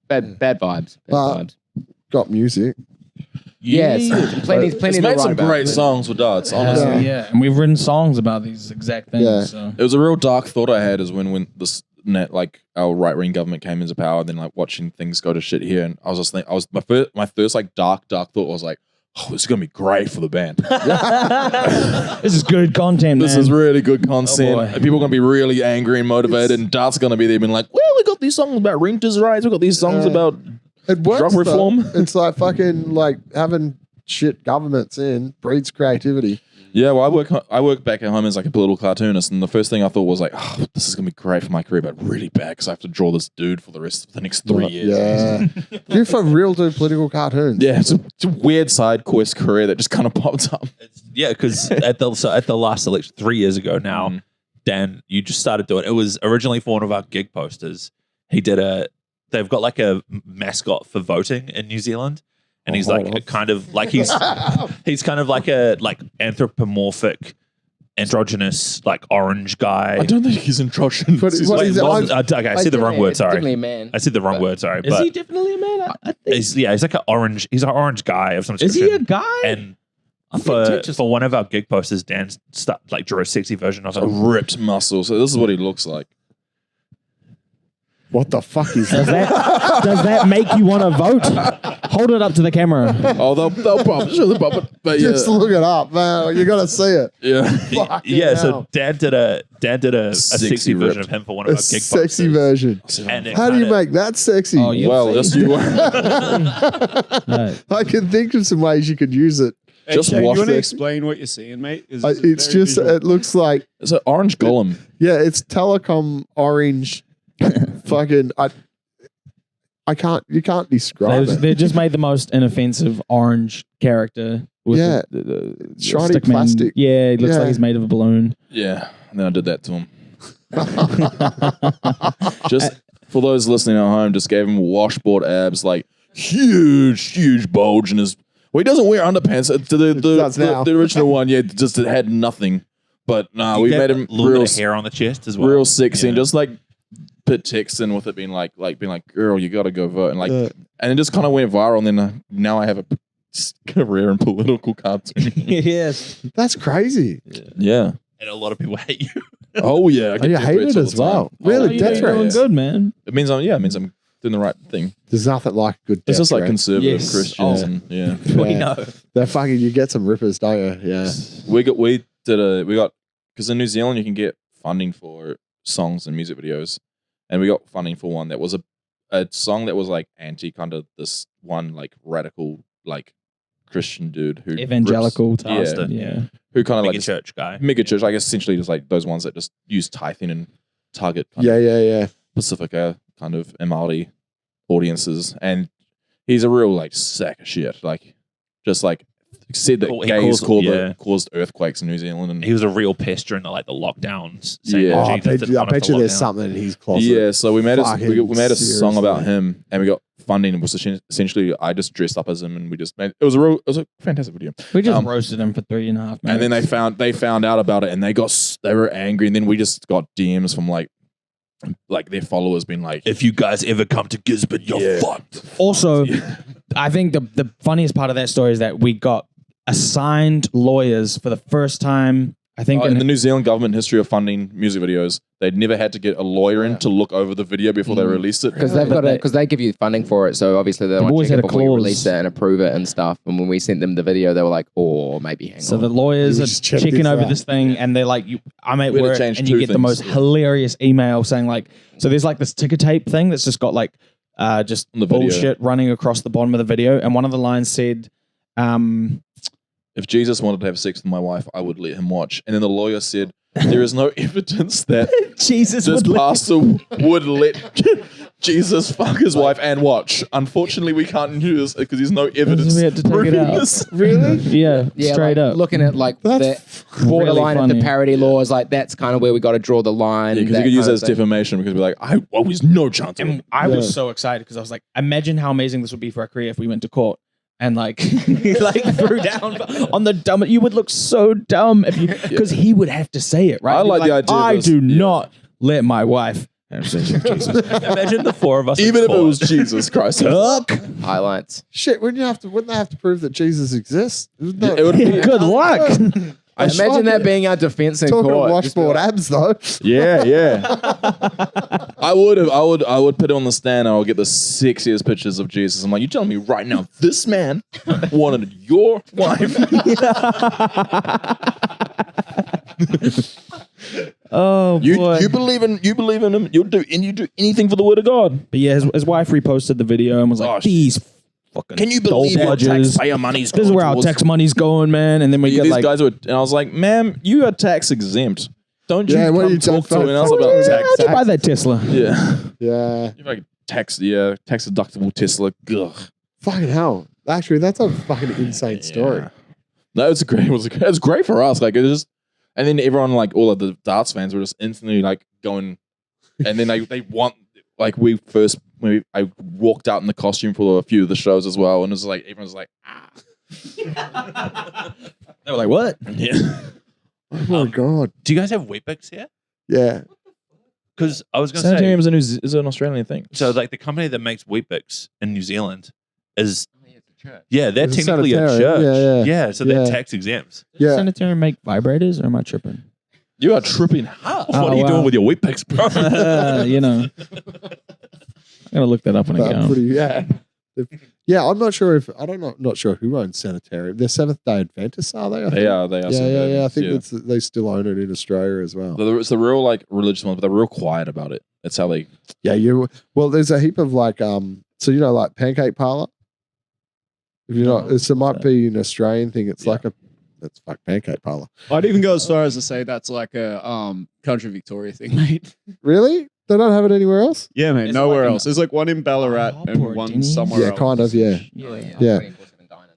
[SPEAKER 6] bad vibes. Bad vibes.
[SPEAKER 1] Got music.
[SPEAKER 6] Yes, plenty.
[SPEAKER 4] It's made some great songs with darts, honestly.
[SPEAKER 3] Yeah, and we've written songs about these exact things.
[SPEAKER 1] Yeah.
[SPEAKER 3] So.
[SPEAKER 4] It was a real dark thought I had is when this our right wing government came into power, and then watching things go to shit here, and I was just thinking, my first dark thought was oh, this is gonna be great for the band.
[SPEAKER 3] This is good content, man.
[SPEAKER 4] This is really good content.
[SPEAKER 3] boy.
[SPEAKER 4] People are gonna be really angry and motivated, and Dart's gonna be there being like, well, we got these songs about renters' rights, we got these songs about
[SPEAKER 1] It works,
[SPEAKER 4] drug reform.
[SPEAKER 1] though. It's fucking having shit governments in breeds creativity.
[SPEAKER 4] Yeah, well, I work back at home as a political cartoonist, and the first thing I thought was oh, this is gonna be great for my career, but really bad because I have to draw this dude for the rest of the next 3 years.
[SPEAKER 1] Yeah. You for real do political cartoons.
[SPEAKER 4] Yeah, it's a weird side quest career that just kind of popped up.
[SPEAKER 5] Because at the last election 3 years ago now, Dan, you just started doing it. Was originally for one of our gig posters. They've got a mascot for voting in New Zealand. And he's he's kind of a anthropomorphic, androgynous, orange guy.
[SPEAKER 4] I don't think he's androgynous.
[SPEAKER 1] But what is it?
[SPEAKER 5] Okay, I said the wrong word. Sorry,
[SPEAKER 6] Definitely a man.
[SPEAKER 5] I said the wrong word. Sorry,
[SPEAKER 3] Is he definitely a man? I think.
[SPEAKER 5] He's like an orange. He's an orange guy of some
[SPEAKER 3] Is
[SPEAKER 5] description.
[SPEAKER 3] he a guy?
[SPEAKER 5] And for one of our gig posters, Dan drew a sexy version of
[SPEAKER 4] A
[SPEAKER 5] him.
[SPEAKER 4] ripped muscle. So this is what he looks like.
[SPEAKER 1] What the fuck is
[SPEAKER 2] Does
[SPEAKER 1] that?
[SPEAKER 2] does that make you want to vote? Hold it up to the camera.
[SPEAKER 4] Oh, they'll probably pop it. But yeah,
[SPEAKER 1] Just look it up, man. You gotta see it.
[SPEAKER 4] yeah.
[SPEAKER 1] Fucking
[SPEAKER 5] Yeah,
[SPEAKER 1] hell.
[SPEAKER 5] so Dan did a sexy version
[SPEAKER 4] ripped.
[SPEAKER 5] of him for one of
[SPEAKER 1] A
[SPEAKER 5] our gig
[SPEAKER 1] sexy
[SPEAKER 5] posters.
[SPEAKER 1] version.
[SPEAKER 5] And it
[SPEAKER 1] How do you
[SPEAKER 5] kinda-
[SPEAKER 1] make that sexy?
[SPEAKER 3] Oh, you-
[SPEAKER 4] Well, yes, you were.
[SPEAKER 2] No.
[SPEAKER 1] I can think of some ways you could use it.
[SPEAKER 7] Hey,
[SPEAKER 4] Just
[SPEAKER 7] Shane, you
[SPEAKER 4] wash
[SPEAKER 7] want to
[SPEAKER 4] it.
[SPEAKER 7] explain what you're seeing, mate?
[SPEAKER 1] It's
[SPEAKER 7] very
[SPEAKER 1] just,
[SPEAKER 7] visual.
[SPEAKER 1] it looks like,
[SPEAKER 4] It's an orange golem.
[SPEAKER 1] yeah, it's telecom orange. Fucking, you can't describe it.
[SPEAKER 3] They just made the most inoffensive orange character. With
[SPEAKER 1] Yeah.
[SPEAKER 3] the
[SPEAKER 1] Shiny
[SPEAKER 3] stickman.
[SPEAKER 1] plastic.
[SPEAKER 3] Yeah, it looks
[SPEAKER 1] Yeah.
[SPEAKER 3] like he's made of a balloon.
[SPEAKER 4] Yeah, and then I did that to him. Just for those listening at home, just gave him washboard abs, huge bulge in his. Well, he doesn't wear underpants.
[SPEAKER 1] Does now.
[SPEAKER 4] The original one, just it had nothing. But nah,
[SPEAKER 5] You
[SPEAKER 4] we
[SPEAKER 5] get
[SPEAKER 4] made him
[SPEAKER 5] a little
[SPEAKER 4] real,
[SPEAKER 5] bit of hair on the chest as well.
[SPEAKER 4] real sexy, and
[SPEAKER 5] Yeah.
[SPEAKER 4] just put text in with it being like, girl, you got to go vote, and
[SPEAKER 1] Yeah.
[SPEAKER 4] and it just kind of went viral. And then now I have a career in political cartoon.
[SPEAKER 3] Yes.
[SPEAKER 1] That's crazy.
[SPEAKER 4] Yeah.
[SPEAKER 5] And a lot of people hate you.
[SPEAKER 4] Oh yeah. I
[SPEAKER 1] Oh,
[SPEAKER 4] get
[SPEAKER 1] you
[SPEAKER 4] death
[SPEAKER 1] hate
[SPEAKER 4] threats
[SPEAKER 1] it
[SPEAKER 4] all
[SPEAKER 1] as
[SPEAKER 4] the time.
[SPEAKER 1] well.
[SPEAKER 4] Oh,
[SPEAKER 1] Really,
[SPEAKER 3] You're
[SPEAKER 1] death
[SPEAKER 3] doing
[SPEAKER 1] threats.
[SPEAKER 3] good, man.
[SPEAKER 4] It means I'm doing the right thing.
[SPEAKER 1] There's nothing like a good
[SPEAKER 4] It's
[SPEAKER 1] death
[SPEAKER 4] just
[SPEAKER 1] threat.
[SPEAKER 4] conservative
[SPEAKER 3] Yes.
[SPEAKER 4] Christians,
[SPEAKER 3] Oh.
[SPEAKER 4] and yeah.
[SPEAKER 3] We
[SPEAKER 1] Yeah.
[SPEAKER 3] know.
[SPEAKER 1] They're fucking, you get some rippers, don't you? Yeah.
[SPEAKER 4] We got because in New Zealand you can get funding for songs and music videos, and we got funding for one that was a song that was anti kind of this one radical Christian dude who
[SPEAKER 3] Evangelical
[SPEAKER 4] rips-
[SPEAKER 3] pastor.
[SPEAKER 4] yeah,
[SPEAKER 3] Yeah.
[SPEAKER 4] who kind of
[SPEAKER 5] Like a church guy.
[SPEAKER 4] mega church, I guess essentially just those ones that just use tithing and target kind
[SPEAKER 1] Yeah,
[SPEAKER 4] of
[SPEAKER 1] yeah, yeah.
[SPEAKER 4] Pacifica kind of Maori audiences, and he's a real sack of shit. Just said that
[SPEAKER 5] He
[SPEAKER 4] gays
[SPEAKER 5] calls-
[SPEAKER 4] caused earthquakes in New Zealand, and
[SPEAKER 5] He was a real pest during the lockdowns. saying,
[SPEAKER 4] Yeah.
[SPEAKER 1] Oh,
[SPEAKER 5] Jesus did
[SPEAKER 1] I
[SPEAKER 5] one of
[SPEAKER 1] bet
[SPEAKER 5] the
[SPEAKER 1] you there's
[SPEAKER 5] lockdowns.
[SPEAKER 1] something in his closet.
[SPEAKER 4] yeah. So we made
[SPEAKER 1] Fucking
[SPEAKER 4] we made a song about
[SPEAKER 1] seriously.
[SPEAKER 4] him, and we got funding was essentially I just dressed up as him and we just made it was a fantastic video.
[SPEAKER 3] We just roasted him for 3.5 minutes.
[SPEAKER 4] And then they found out about it and they were angry and then we just got DMs from like their followers being like,
[SPEAKER 5] If you guys ever come to Gisborne, you're fucked.
[SPEAKER 3] Also, I think the funniest part of that story is that we got assigned lawyers for the first time. I think
[SPEAKER 4] in the New Zealand government history of funding music videos, they'd never had to get a lawyer in to look over the video before they released it.
[SPEAKER 6] Because they give you funding for it, so obviously they want to check it before you release it and approve it and stuff. And when we sent them the video, they were like, "Oh, maybe hang on."
[SPEAKER 3] So the lawyers are checking over this thing, and they're like, "I'm at work," and you get the most hilarious email saying like, "So there's like this ticker tape thing that's just got like just bullshit running across the bottom of the video," and one of the lines said,
[SPEAKER 4] If Jesus wanted to have sex with my wife, I would let him watch. And then the lawyer said, there is no evidence that
[SPEAKER 3] Jesus
[SPEAKER 4] this pastor would let Jesus fuck his wife and watch. Unfortunately, we can't do this because there's no evidence.
[SPEAKER 3] We had to take it out.
[SPEAKER 4] This.
[SPEAKER 1] Really?
[SPEAKER 3] Yeah, straight
[SPEAKER 6] like,
[SPEAKER 3] up.
[SPEAKER 6] Looking at like the borderline of the parody laws, like that's kind of where we got to draw the line.
[SPEAKER 4] Because you could use that as defamation because we're like, I always no chance.
[SPEAKER 3] And I was so excited because I was like, imagine how amazing this would be for our career if we went to court. And like, like threw down on the dumb. You would look so dumb if you, because he would have to say it, right?
[SPEAKER 4] I like the idea.
[SPEAKER 3] I do not let my wife. Jesus.
[SPEAKER 5] Imagine the four of us.
[SPEAKER 4] Even if it was Jesus Christ.
[SPEAKER 6] Highlights.
[SPEAKER 1] Shit, wouldn't they have to prove that Jesus exists?
[SPEAKER 4] It would be
[SPEAKER 3] Good luck.
[SPEAKER 6] Imagine that being our defense in
[SPEAKER 1] Talking
[SPEAKER 6] court.
[SPEAKER 1] of washboard abs though.
[SPEAKER 4] Yeah. I would put it on the stand and I would get the sexiest pictures of Jesus. I'm like, you telling me right now this man wanted your wife?
[SPEAKER 3] Oh boy.
[SPEAKER 4] You believe in him. You do anything for the word of God.
[SPEAKER 3] But yeah, his wife reposted the video and was like, "These fucking
[SPEAKER 4] can you believe our taxpayer money's
[SPEAKER 3] This is where our tax money's going, man." And then we get
[SPEAKER 4] these
[SPEAKER 3] like,
[SPEAKER 4] guys were, and I was like, "Ma'am, you are tax exempt. Don't you
[SPEAKER 1] what are you
[SPEAKER 4] talk to
[SPEAKER 1] talking
[SPEAKER 4] us
[SPEAKER 1] about?
[SPEAKER 4] about tax?
[SPEAKER 3] "How'd you buy that Tesla?"
[SPEAKER 4] Yeah,
[SPEAKER 1] Yeah.
[SPEAKER 4] you're like tax deductible Tesla. Ugh.
[SPEAKER 1] Fucking hell. Actually, that's a fucking insane story.
[SPEAKER 4] Yeah. No, it's great. It was great for us. Like it was just, and then everyone, like all of the darts fans, were just instantly like going, and then they want like I walked out in the costume for a few of the shows as well, and it was like everyone's like,
[SPEAKER 3] They were like, "What?"
[SPEAKER 4] yeah.
[SPEAKER 1] Oh my God.
[SPEAKER 5] Do you guys have Weet-Bix here?
[SPEAKER 1] Yeah.
[SPEAKER 5] Because I was going to say,
[SPEAKER 4] Sanitarium is an Australian thing.
[SPEAKER 5] so like the company that makes Weet-Bix in New Zealand is, they're
[SPEAKER 1] It's a
[SPEAKER 5] technically a
[SPEAKER 1] sanitarium.
[SPEAKER 5] church.
[SPEAKER 1] Yeah.
[SPEAKER 5] So they're
[SPEAKER 1] Yeah.
[SPEAKER 5] tax exempt.
[SPEAKER 1] Yeah.
[SPEAKER 3] Sanitarium make vibrators, or am I tripping?
[SPEAKER 4] You are tripping hard.
[SPEAKER 5] What are you doing with your Weet-Bix, bro?
[SPEAKER 3] You know, I gotta look that up when I go.
[SPEAKER 1] Yeah. Yeah, I'm not sure not sure who owns Sanitarium. They're Seventh Day Adventists, are they? I think?
[SPEAKER 4] They are.
[SPEAKER 1] Yeah. I think they still own it in Australia as well.
[SPEAKER 4] It's the real like religious ones, but they're real quiet about it. That's how they.
[SPEAKER 1] Yeah, well, there's a heap of like so like Pancake Parlor. If you're not, it might be an Australian thing. It's like that's Pancake Parlor.
[SPEAKER 2] I'd even go as far as to say that's like a country Victoria thing, mate.
[SPEAKER 1] Really? They don't have it anywhere else?
[SPEAKER 2] Yeah, mate.
[SPEAKER 3] Is it
[SPEAKER 2] Nowhere
[SPEAKER 3] like
[SPEAKER 2] else. There's like one in Ballarat and
[SPEAKER 3] or
[SPEAKER 2] one
[SPEAKER 3] Denny's?
[SPEAKER 2] somewhere
[SPEAKER 1] Yeah,
[SPEAKER 2] else.
[SPEAKER 1] kind of. Yeah.
[SPEAKER 3] Yeah.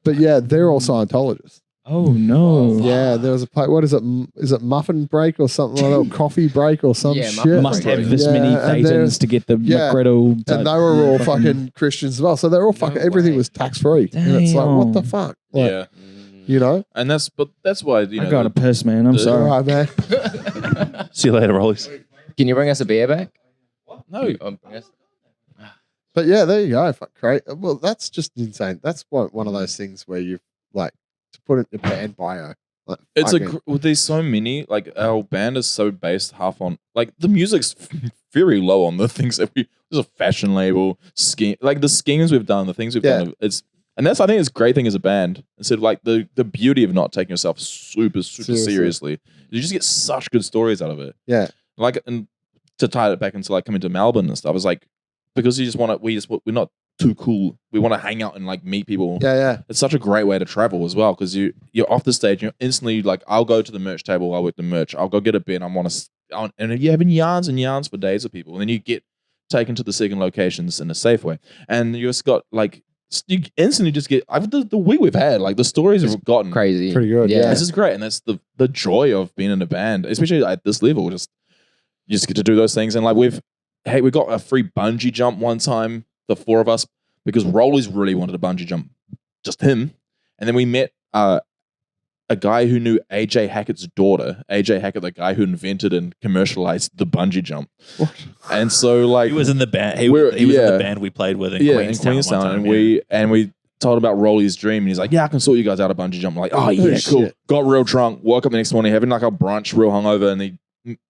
[SPEAKER 1] But yeah, they're all Scientologists.
[SPEAKER 3] Oh no.
[SPEAKER 1] Yeah, there was a place. What is it? Is it Muffin Break or something like that? Or Coffee Break or some
[SPEAKER 6] Yeah,
[SPEAKER 1] shit?
[SPEAKER 6] Muffin
[SPEAKER 3] Must
[SPEAKER 6] Break.
[SPEAKER 3] have this
[SPEAKER 1] Yeah,
[SPEAKER 3] many
[SPEAKER 1] and
[SPEAKER 3] thetans to get the
[SPEAKER 1] yeah,
[SPEAKER 3] McGriddle.
[SPEAKER 1] And they were all fucking Christians as well. So they're all fucking. Everything was tax free. And it's like, what the fuck? Like,
[SPEAKER 4] Yeah,
[SPEAKER 1] you know.
[SPEAKER 4] and that's why you know.
[SPEAKER 3] I gotta piss, man. I'm
[SPEAKER 1] All
[SPEAKER 3] sorry.
[SPEAKER 1] right, man.
[SPEAKER 5] See you later, Rollies.
[SPEAKER 6] Can you bring us a beer back?
[SPEAKER 4] No,
[SPEAKER 1] But yeah, there you go. Fuck, great. Well, that's just insane. That's one of those things where you like to put it in your band bio. Like,
[SPEAKER 4] it's
[SPEAKER 1] fucking-
[SPEAKER 4] there's so many. Like our band is so based half on like the music's very low on the things that there's a fashion label scheme, like the schemes we've done, the things we've done. And that's I think it's a great thing as a band. Instead of like the beauty of not taking yourself super seriously. You just get such good stories out of it.
[SPEAKER 1] Yeah.
[SPEAKER 4] Like and to tie it back into like coming to Melbourne and stuff, it's like because you just want to we're not too cool. We want to hang out and like meet people.
[SPEAKER 1] Yeah.
[SPEAKER 4] It's such a great way to travel as well because you're off the stage. You're instantly like, I'll go to the merch table. I'll work the merch. I'll go get a beer. And you're having yarns and yarns for days with people. And then you get taken to the second locations in a safe way. And you just got like, you instantly just get the week we've had, like the stories we've gotten.
[SPEAKER 6] Crazy.
[SPEAKER 1] Pretty good.
[SPEAKER 6] Yeah.
[SPEAKER 4] This is great. And that's the joy of being in a band, especially at this level. You just get to do those things. And like we got a free bungee jump one time, the four of us. because Rollies really wanted to bungee jump, just him. And then we met a guy who knew AJ Hackett's daughter. AJ Hackett, the guy who invented and commercialized the bungee jump. What? And so like
[SPEAKER 5] He was in the band. He was in the band we played with in Queenstown. One time,
[SPEAKER 4] and we told about Rolly's dream, and he's like, "Yeah, I can sort you guys out a bungee jump." I'm like, "Oh yeah, cool." Shit. Got real drunk. Woke up the next morning having like a brunch, real hungover, and he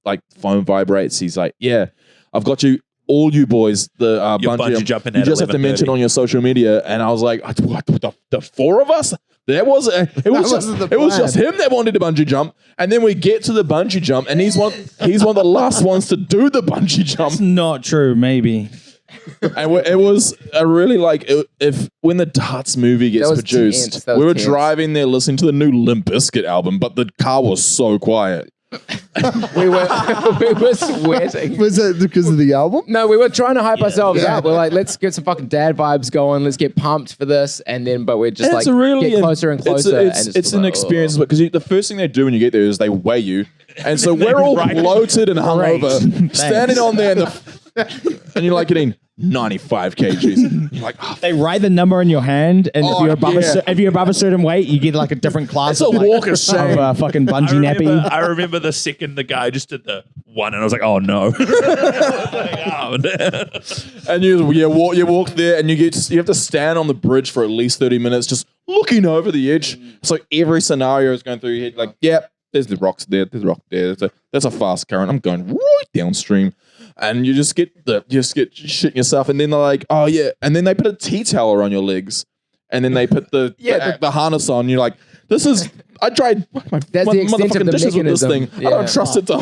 [SPEAKER 4] like phone vibrates. He's like, "Yeah, I've got you." All you boys, the bungee jumping. You just have to mention on your social media. And I was like, "What? The four of us?" It was just him that wanted to bungee jump. And then we get to the bungee jump, and he's one of the last ones to do the bungee jump.
[SPEAKER 3] That's not true. Maybe.
[SPEAKER 4] And it was a really like when the Darts movie gets produced, we were driving there listening to the new Limp Bizkit album, but the car was so quiet.
[SPEAKER 6] we were sweating.
[SPEAKER 1] Was that because of the album?
[SPEAKER 6] No, we were trying to hype ourselves up. We're like, let's get some fucking dad vibes going. Let's get pumped for this, but we're just like get closer and closer.
[SPEAKER 4] It's an experience because the first thing they do when you get there is they weigh you, and so we're all bloated and hungover, standing on there, and you're like getting 95 kgs. You're like,
[SPEAKER 3] they write the number in your hand, and if you're above a certain weight, you get like a different class.
[SPEAKER 4] It's a walk of shame.
[SPEAKER 3] Of fucking bungee nappy.
[SPEAKER 5] I remember the second the guy just did the one, and I was like, "Oh no!"
[SPEAKER 4] And you walk there, and you have to stand on the bridge for at least 30 minutes, just looking over the edge. So every scenario is going through your head. Like, yeah, there's the rocks there. There's a rock there. That's a fast current. I'm going right downstream. And you just get shitting yourself, and then they're like, "Oh yeah," and then they put a tea towel around your legs, and then they put the harness on. You're like, "This is." I tried my motherfucking dishes with this thing. Yeah. I don't trust it to.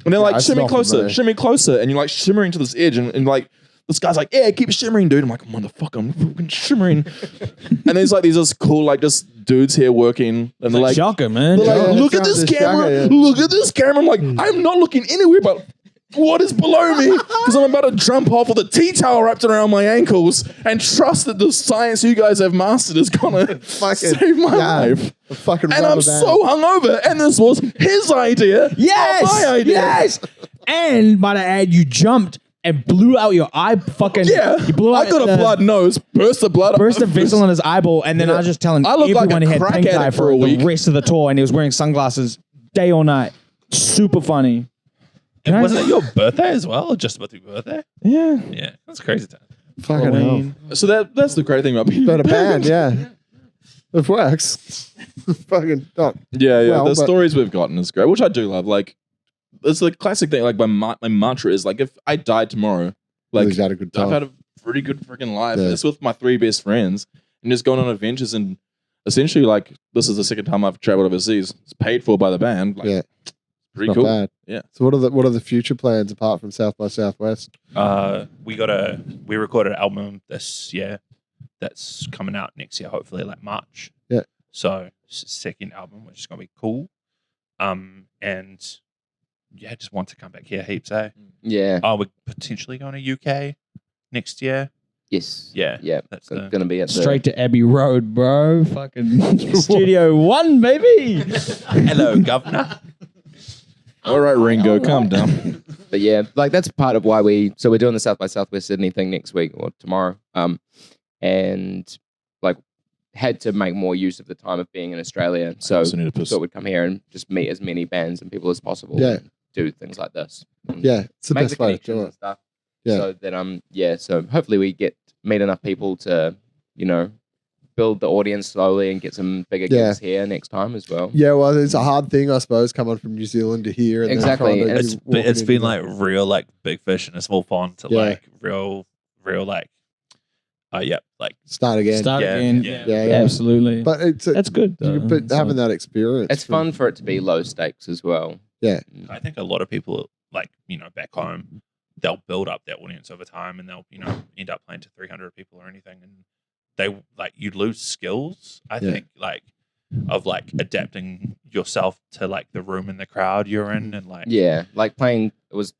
[SPEAKER 4] And they're like, "Shimmy closer," and you're like shimmering to this edge, and like this guy's like, "Yeah, keep shimmering, dude." I'm like, "Motherfucker, I'm fucking shimmering." And there's like these cool like just dudes here working, and they're like,
[SPEAKER 3] "Shocker, man!"
[SPEAKER 4] They're like, "Look at this camera! Look at this camera!" I'm like, "I'm not looking anywhere but." What is below me? Because I'm about to jump off with a tea towel wrapped around my ankles and trust that the science you guys have mastered is gonna save my life. And I'm so hungover, and this was his idea.
[SPEAKER 3] Yes,
[SPEAKER 4] not my idea.
[SPEAKER 3] Yes. And might I add, you jumped and blew out your eye. Fucking You blew out.
[SPEAKER 4] I got a blood nose, burst a
[SPEAKER 3] vessel in his eyeball, and then I was just telling everyone he had pink eye for the rest of the tour, and he was wearing sunglasses day or night. Super funny.
[SPEAKER 5] And wasn't it your birthday as well? Or just about your birthday?
[SPEAKER 3] Yeah.
[SPEAKER 5] Yeah. That's crazy time.
[SPEAKER 1] Fucking hell.
[SPEAKER 4] So that's the great thing about being
[SPEAKER 1] in a band, yeah. It works. Fucking not.
[SPEAKER 4] Yeah. The stories we've gotten is great, which I do love. Like, it's the classic thing. Like, my mantra is like, if I died tomorrow, like,
[SPEAKER 1] I've had a good time.
[SPEAKER 4] I've had a pretty good freaking life. Yeah. It's with my three best friends and just going on adventures, and essentially, like, this is the second time I've traveled overseas. It's paid for by the band. Like,
[SPEAKER 1] yeah.
[SPEAKER 4] Pretty cool.
[SPEAKER 1] Bad.
[SPEAKER 4] Yeah.
[SPEAKER 1] So what are the future plans apart from South by Southwest?
[SPEAKER 5] We recorded an album this year that's coming out next year, hopefully like March.
[SPEAKER 1] Yeah.
[SPEAKER 5] So second album, which is gonna be cool. And yeah, just want to come back here heaps, eh?
[SPEAKER 6] Yeah.
[SPEAKER 5] We're potentially going to UK next year.
[SPEAKER 6] Yes.
[SPEAKER 5] Yeah.
[SPEAKER 6] Yeah.
[SPEAKER 5] That's
[SPEAKER 6] going to be at
[SPEAKER 3] straight to Abbey Road, bro. Fucking Studio One, baby.
[SPEAKER 5] Hello, governor.
[SPEAKER 4] All right, Ringo, calm down.
[SPEAKER 6] But yeah, like that's part of why we're doing the South by Southwest Sydney thing next week or tomorrow. And like had to make more use of the time of being in Australia. So we'd come here and just meet as many bands and people as possible.
[SPEAKER 1] Yeah.
[SPEAKER 6] And do things like this.
[SPEAKER 1] Yeah, it's the best way to do it.
[SPEAKER 6] Stuff. Yeah. So that so hopefully we meet enough people to, build the audience slowly and get some bigger gigs here next time as well.
[SPEAKER 1] Yeah, well, it's a hard thing, I suppose, coming from New Zealand to here. And
[SPEAKER 6] exactly.
[SPEAKER 1] And
[SPEAKER 5] it's been like real, like big fish in a small pond to like real, like, like
[SPEAKER 1] start again.
[SPEAKER 3] Yeah, absolutely.
[SPEAKER 1] But
[SPEAKER 3] that's good.
[SPEAKER 1] But having that experience,
[SPEAKER 6] it's fun for it to be low stakes as well.
[SPEAKER 1] Yeah,
[SPEAKER 5] I think a lot of people like back home, they'll build up their audience over time, and they'll end up playing to 300 people or anything, and they like you lose skills. I think like of like adapting yourself to like the room and the crowd you're in, and like
[SPEAKER 6] playing. It was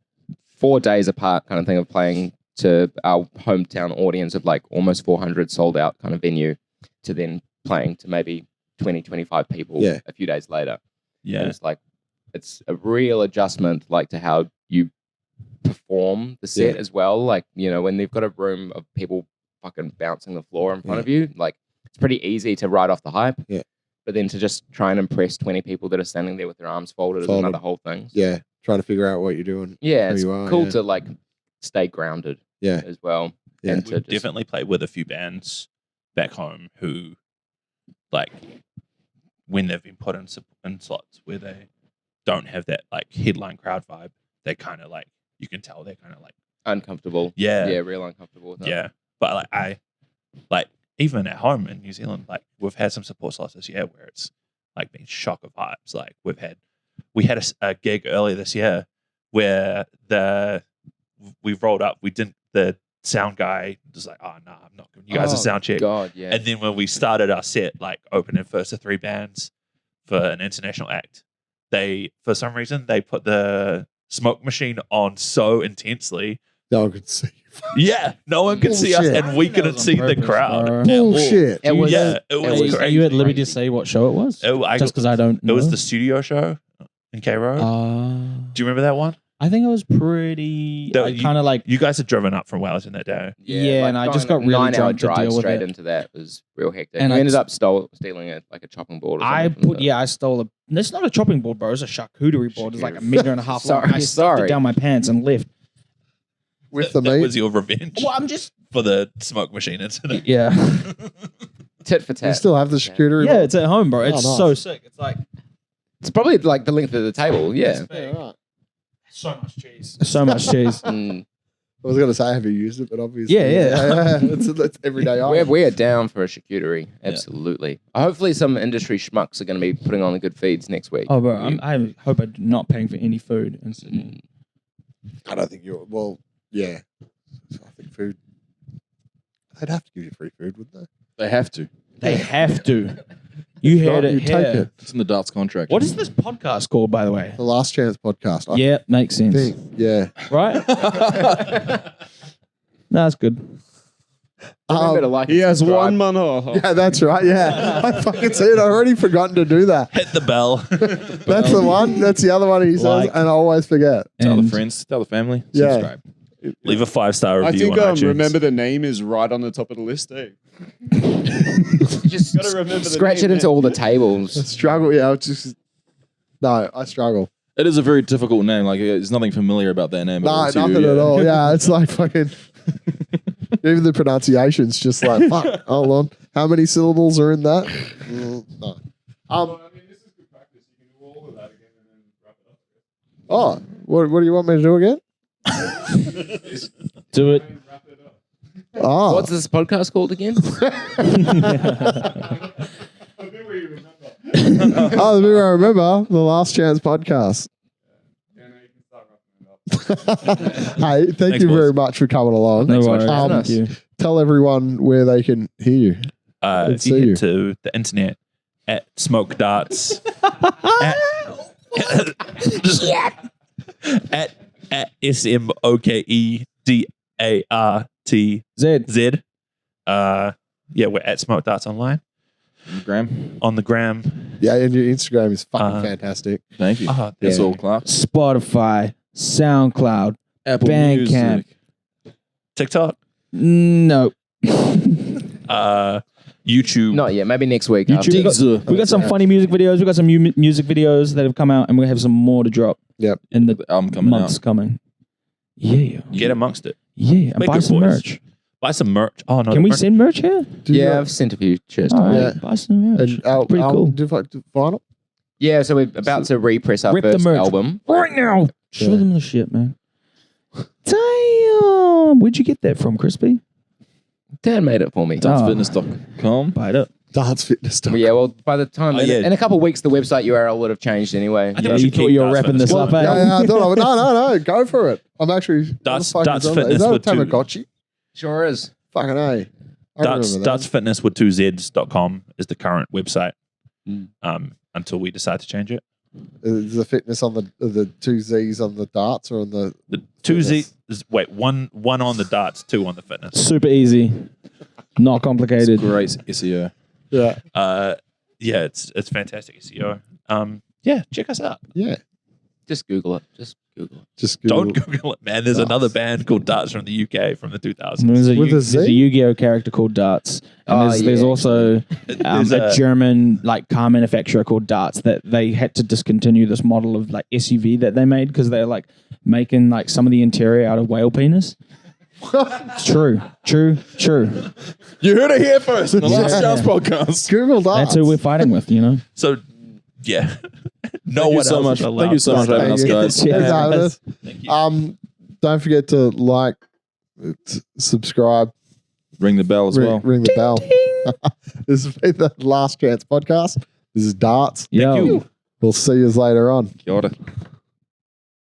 [SPEAKER 6] 4 days apart, kind of thing, of playing to our hometown audience of like almost 400 sold out kind of venue, to then playing to maybe 20, 25 people a few days later.
[SPEAKER 5] Yeah,
[SPEAKER 6] and it's like it's a real adjustment, like to how you perform the set as well. Like when they've got a room of people fucking bouncing the floor in front of you. Like, it's pretty easy to ride off the hype.
[SPEAKER 1] Yeah.
[SPEAKER 6] But then to just try and impress 20 people that are standing there with their arms folded is another whole thing.
[SPEAKER 1] Yeah, trying to figure out what you're doing.
[SPEAKER 6] Yeah,
[SPEAKER 1] who
[SPEAKER 6] it's
[SPEAKER 1] you are,
[SPEAKER 6] cool
[SPEAKER 1] yeah.
[SPEAKER 6] to like stay grounded.
[SPEAKER 1] Yeah.
[SPEAKER 6] As well.
[SPEAKER 1] Yeah.
[SPEAKER 6] And to
[SPEAKER 5] We've
[SPEAKER 6] just,
[SPEAKER 5] definitely played with a few bands back home who, like, when they've been put in slots where they don't have that like headline crowd vibe, they kind of like, you can tell they're kind of like
[SPEAKER 6] uncomfortable.
[SPEAKER 5] Yeah.
[SPEAKER 6] Yeah, real uncomfortable with that.
[SPEAKER 5] yeah. But like even at home in New Zealand, like we've had some support slots this year where it's like been shock of vibes. Like we had a gig earlier this year where we rolled up, the sound guy was like, oh no, I'm not giving you guys a sound check.
[SPEAKER 6] God, yeah.
[SPEAKER 5] And then when we started our set, like opening first of 3 bands for an international act, for some reason they put the smoke machine on so intensely.
[SPEAKER 1] No one could see.
[SPEAKER 5] Yeah, no one could see us,
[SPEAKER 1] Bullshit.
[SPEAKER 5] and we couldn't see the crowd.
[SPEAKER 3] bro.
[SPEAKER 5] at all.
[SPEAKER 1] Bullshit.
[SPEAKER 6] It was,
[SPEAKER 5] Yeah, it was
[SPEAKER 3] Are
[SPEAKER 5] crazy.
[SPEAKER 3] you at liberty to say what show it was? Just because I don't know.
[SPEAKER 5] It was the studio show in Cairo. Do you remember that one?
[SPEAKER 3] I think it was pretty. Kind of like
[SPEAKER 5] You guys had driven up from Wellington that day.
[SPEAKER 3] Yeah, and I just
[SPEAKER 6] going
[SPEAKER 3] got really
[SPEAKER 6] 9-hour
[SPEAKER 3] drunk to
[SPEAKER 6] drive
[SPEAKER 3] deal with
[SPEAKER 6] straight
[SPEAKER 3] it.
[SPEAKER 6] into that was real hectic.
[SPEAKER 3] And
[SPEAKER 6] we
[SPEAKER 3] I
[SPEAKER 6] ended
[SPEAKER 3] just-
[SPEAKER 6] up stealing like a chopping board. Or
[SPEAKER 3] I
[SPEAKER 6] something from the-
[SPEAKER 3] I stole a. It's not a chopping board, bro. It's a charcuterie board. It's like 1.5 meters long.
[SPEAKER 6] Sorry,
[SPEAKER 3] I stuffed it down my pants and left.
[SPEAKER 1] With the
[SPEAKER 5] That
[SPEAKER 1] meat.
[SPEAKER 5] was your revenge
[SPEAKER 3] Well, I'm just.
[SPEAKER 5] for the smoke machine incident.
[SPEAKER 3] Yeah,
[SPEAKER 6] tit for
[SPEAKER 1] You
[SPEAKER 6] tat.
[SPEAKER 1] still have the charcuterie?
[SPEAKER 3] yeah. It's at home, bro. It's
[SPEAKER 1] nice.
[SPEAKER 3] so sick. It's like
[SPEAKER 6] It's probably like the length of the table. Yeah.
[SPEAKER 1] Yeah, right.
[SPEAKER 3] so much cheese. So much cheese.
[SPEAKER 6] Mm.
[SPEAKER 1] I was going to say, have you used it? But obviously.
[SPEAKER 3] Yeah.
[SPEAKER 1] It's everyday item.
[SPEAKER 6] We're down for a charcuterie. Absolutely. Hopefully, some industry schmucks are going to be putting on the good feeds next week.
[SPEAKER 3] Oh, bro. I hope I'm not paying for any food in Sydney.
[SPEAKER 1] I don't think you're. Well, yeah. I think food. They'd have to give you free food, wouldn't they?
[SPEAKER 4] They have to.
[SPEAKER 3] They have to. You
[SPEAKER 1] Not,
[SPEAKER 3] heard it
[SPEAKER 1] you
[SPEAKER 3] here.
[SPEAKER 1] take it.
[SPEAKER 4] It's in the darts contract.
[SPEAKER 3] What is this podcast called, by the way?
[SPEAKER 1] The Last Chance podcast. I
[SPEAKER 3] Yeah, makes sense.
[SPEAKER 1] think. Yeah.
[SPEAKER 3] Right? No, that's good.
[SPEAKER 6] Remember to like
[SPEAKER 2] He
[SPEAKER 6] and
[SPEAKER 2] has
[SPEAKER 6] subscribe.
[SPEAKER 2] one mano.
[SPEAKER 1] Yeah, that's right. Yeah. I fucking see it. I've already forgotten to do that.
[SPEAKER 5] Hit the bell.
[SPEAKER 1] That's the one. That's the other one he says,
[SPEAKER 3] Like-
[SPEAKER 1] and I always forget.
[SPEAKER 4] Tell the
[SPEAKER 3] And-
[SPEAKER 4] friends, tell the family,
[SPEAKER 1] Yeah.
[SPEAKER 4] subscribe.
[SPEAKER 5] Leave a 5-star
[SPEAKER 2] I
[SPEAKER 5] review
[SPEAKER 2] think
[SPEAKER 5] on iTunes.
[SPEAKER 2] remember the name is right on the top of the list.
[SPEAKER 6] Just
[SPEAKER 2] Gotta remember the
[SPEAKER 6] scratch
[SPEAKER 2] name,
[SPEAKER 6] it into
[SPEAKER 2] man.
[SPEAKER 6] all the
[SPEAKER 1] I
[SPEAKER 6] tables.
[SPEAKER 1] struggle. Yeah, it's just. No, I struggle.
[SPEAKER 4] It is a very difficult name. Like, there's nothing familiar about that name.
[SPEAKER 1] No,
[SPEAKER 4] to you,
[SPEAKER 1] nothing
[SPEAKER 4] yeah.
[SPEAKER 1] at all. Yeah, it's like fucking. Even the pronunciation's just like, fuck, hold on. How many syllables are in that? No. Oh, what do you want me to do again?
[SPEAKER 3] Do it.
[SPEAKER 1] Oh,
[SPEAKER 6] What's this podcast called again?
[SPEAKER 1] oh, the bit where I remember the Last Chance podcast. Hey, thank
[SPEAKER 5] Thanks,
[SPEAKER 1] you very
[SPEAKER 5] boys.
[SPEAKER 1] much for coming along.
[SPEAKER 3] No worries.
[SPEAKER 1] Um,
[SPEAKER 3] Thank you.
[SPEAKER 1] Tell everyone where they can hear you.
[SPEAKER 5] If
[SPEAKER 1] see
[SPEAKER 5] you
[SPEAKER 1] you.
[SPEAKER 5] head to the internet at Smoke Darts at SMOKEDARTZ. Yeah, we're at Smoke Darts online
[SPEAKER 4] Graham,
[SPEAKER 5] on the gram.
[SPEAKER 1] Yeah, and your Instagram is fucking fantastic.
[SPEAKER 4] thank you. That's all, Clark.
[SPEAKER 3] Spotify, SoundCloud,
[SPEAKER 4] Apple
[SPEAKER 3] Bandcamp.
[SPEAKER 4] Music.
[SPEAKER 5] TikTok,
[SPEAKER 3] no.
[SPEAKER 5] YouTube.
[SPEAKER 6] Not yet. Maybe next week.
[SPEAKER 3] YouTube.
[SPEAKER 6] after.
[SPEAKER 3] We got some funny music videos. We got some music videos that have come out, and we have some more to drop.
[SPEAKER 1] Yep.
[SPEAKER 3] In the
[SPEAKER 4] The album coming
[SPEAKER 3] months
[SPEAKER 4] out.
[SPEAKER 3] coming. Yeah.
[SPEAKER 5] Get amongst it.
[SPEAKER 3] Yeah. And
[SPEAKER 5] Make
[SPEAKER 3] buy
[SPEAKER 5] good
[SPEAKER 3] some
[SPEAKER 5] boys.
[SPEAKER 3] merch.
[SPEAKER 5] Buy some merch. Oh no!
[SPEAKER 3] Can we
[SPEAKER 5] merch-
[SPEAKER 3] send merch here?
[SPEAKER 1] Do you
[SPEAKER 6] Yeah,
[SPEAKER 1] got-
[SPEAKER 6] I've sent a few. Cheers.
[SPEAKER 3] All right.
[SPEAKER 1] Yeah.
[SPEAKER 3] Buy some merch.
[SPEAKER 1] And
[SPEAKER 3] Pretty cool.
[SPEAKER 1] do vinyl?
[SPEAKER 6] Yeah, so we're about to repress our
[SPEAKER 3] Rip the
[SPEAKER 6] first
[SPEAKER 3] merch.
[SPEAKER 6] album.
[SPEAKER 3] Right now. Show
[SPEAKER 1] Yeah.
[SPEAKER 3] them the shit, man. Damn. Where'd you get that from, Crispy?
[SPEAKER 6] Dan made it for me.
[SPEAKER 4] Dartsfitness.com.
[SPEAKER 3] Buy it up.
[SPEAKER 1] Darts Fitness stuff.
[SPEAKER 6] Well, yeah, well, by the time
[SPEAKER 5] yeah.
[SPEAKER 6] in a couple of weeks, the website URL would have changed anyway.
[SPEAKER 5] I think
[SPEAKER 3] Yeah,
[SPEAKER 5] we
[SPEAKER 3] you
[SPEAKER 5] should
[SPEAKER 3] thought
[SPEAKER 5] keep
[SPEAKER 3] you were
[SPEAKER 5] Darts
[SPEAKER 3] wrapping
[SPEAKER 5] Fitness
[SPEAKER 3] this
[SPEAKER 5] going.
[SPEAKER 3] up, eh?
[SPEAKER 1] Yeah, I thought I would. No, go for it. I'm actually.
[SPEAKER 5] Darts-
[SPEAKER 1] what the fuck
[SPEAKER 5] Darts
[SPEAKER 1] is on there?
[SPEAKER 5] Fitness
[SPEAKER 1] Is that a
[SPEAKER 5] with two-
[SPEAKER 1] Tamagotchi?
[SPEAKER 6] Sure is.
[SPEAKER 1] Fucking A. I remember that.
[SPEAKER 5] Darts Fitness with 2Zs.com is the current website.
[SPEAKER 6] Mm.
[SPEAKER 5] Until we decide to change it.
[SPEAKER 1] Is the fitness on the 2 Z's on the darts or on the
[SPEAKER 5] The 2Z is one on the darts, 2 on the fitness.
[SPEAKER 3] Super easy. Not complicated.
[SPEAKER 4] Great SEO.
[SPEAKER 1] yeah
[SPEAKER 5] Yeah, it's fantastic SEO. Yeah, check us out.
[SPEAKER 1] yeah
[SPEAKER 6] Just Google it. Just
[SPEAKER 1] Just Google.
[SPEAKER 5] Don't Google it, man. There's another band called DARTZ from the UK from the 2000s.
[SPEAKER 3] There's a Yu-Gi-Oh character called DARTZ, and there's also a German like car manufacturer called DARTZ that they had to discontinue this model of like SUV that they made because they're like making like some of the interior out of whale penis. True.
[SPEAKER 4] You heard it here first in the Last Chance podcast.
[SPEAKER 1] Google DARTZ.
[SPEAKER 3] That's who we're fighting with, you know.
[SPEAKER 5] So, yeah.
[SPEAKER 4] Thank you so much. Thank you so much for having us, guys.
[SPEAKER 3] Cheers.
[SPEAKER 5] Thank you.
[SPEAKER 1] Don't forget to like, subscribe,
[SPEAKER 4] Ring the bell as well.
[SPEAKER 1] ring the bell. This has been the Last Chance podcast. This is DARTZ.
[SPEAKER 3] Yo.
[SPEAKER 1] We'll see you later on.
[SPEAKER 4] Kia ora.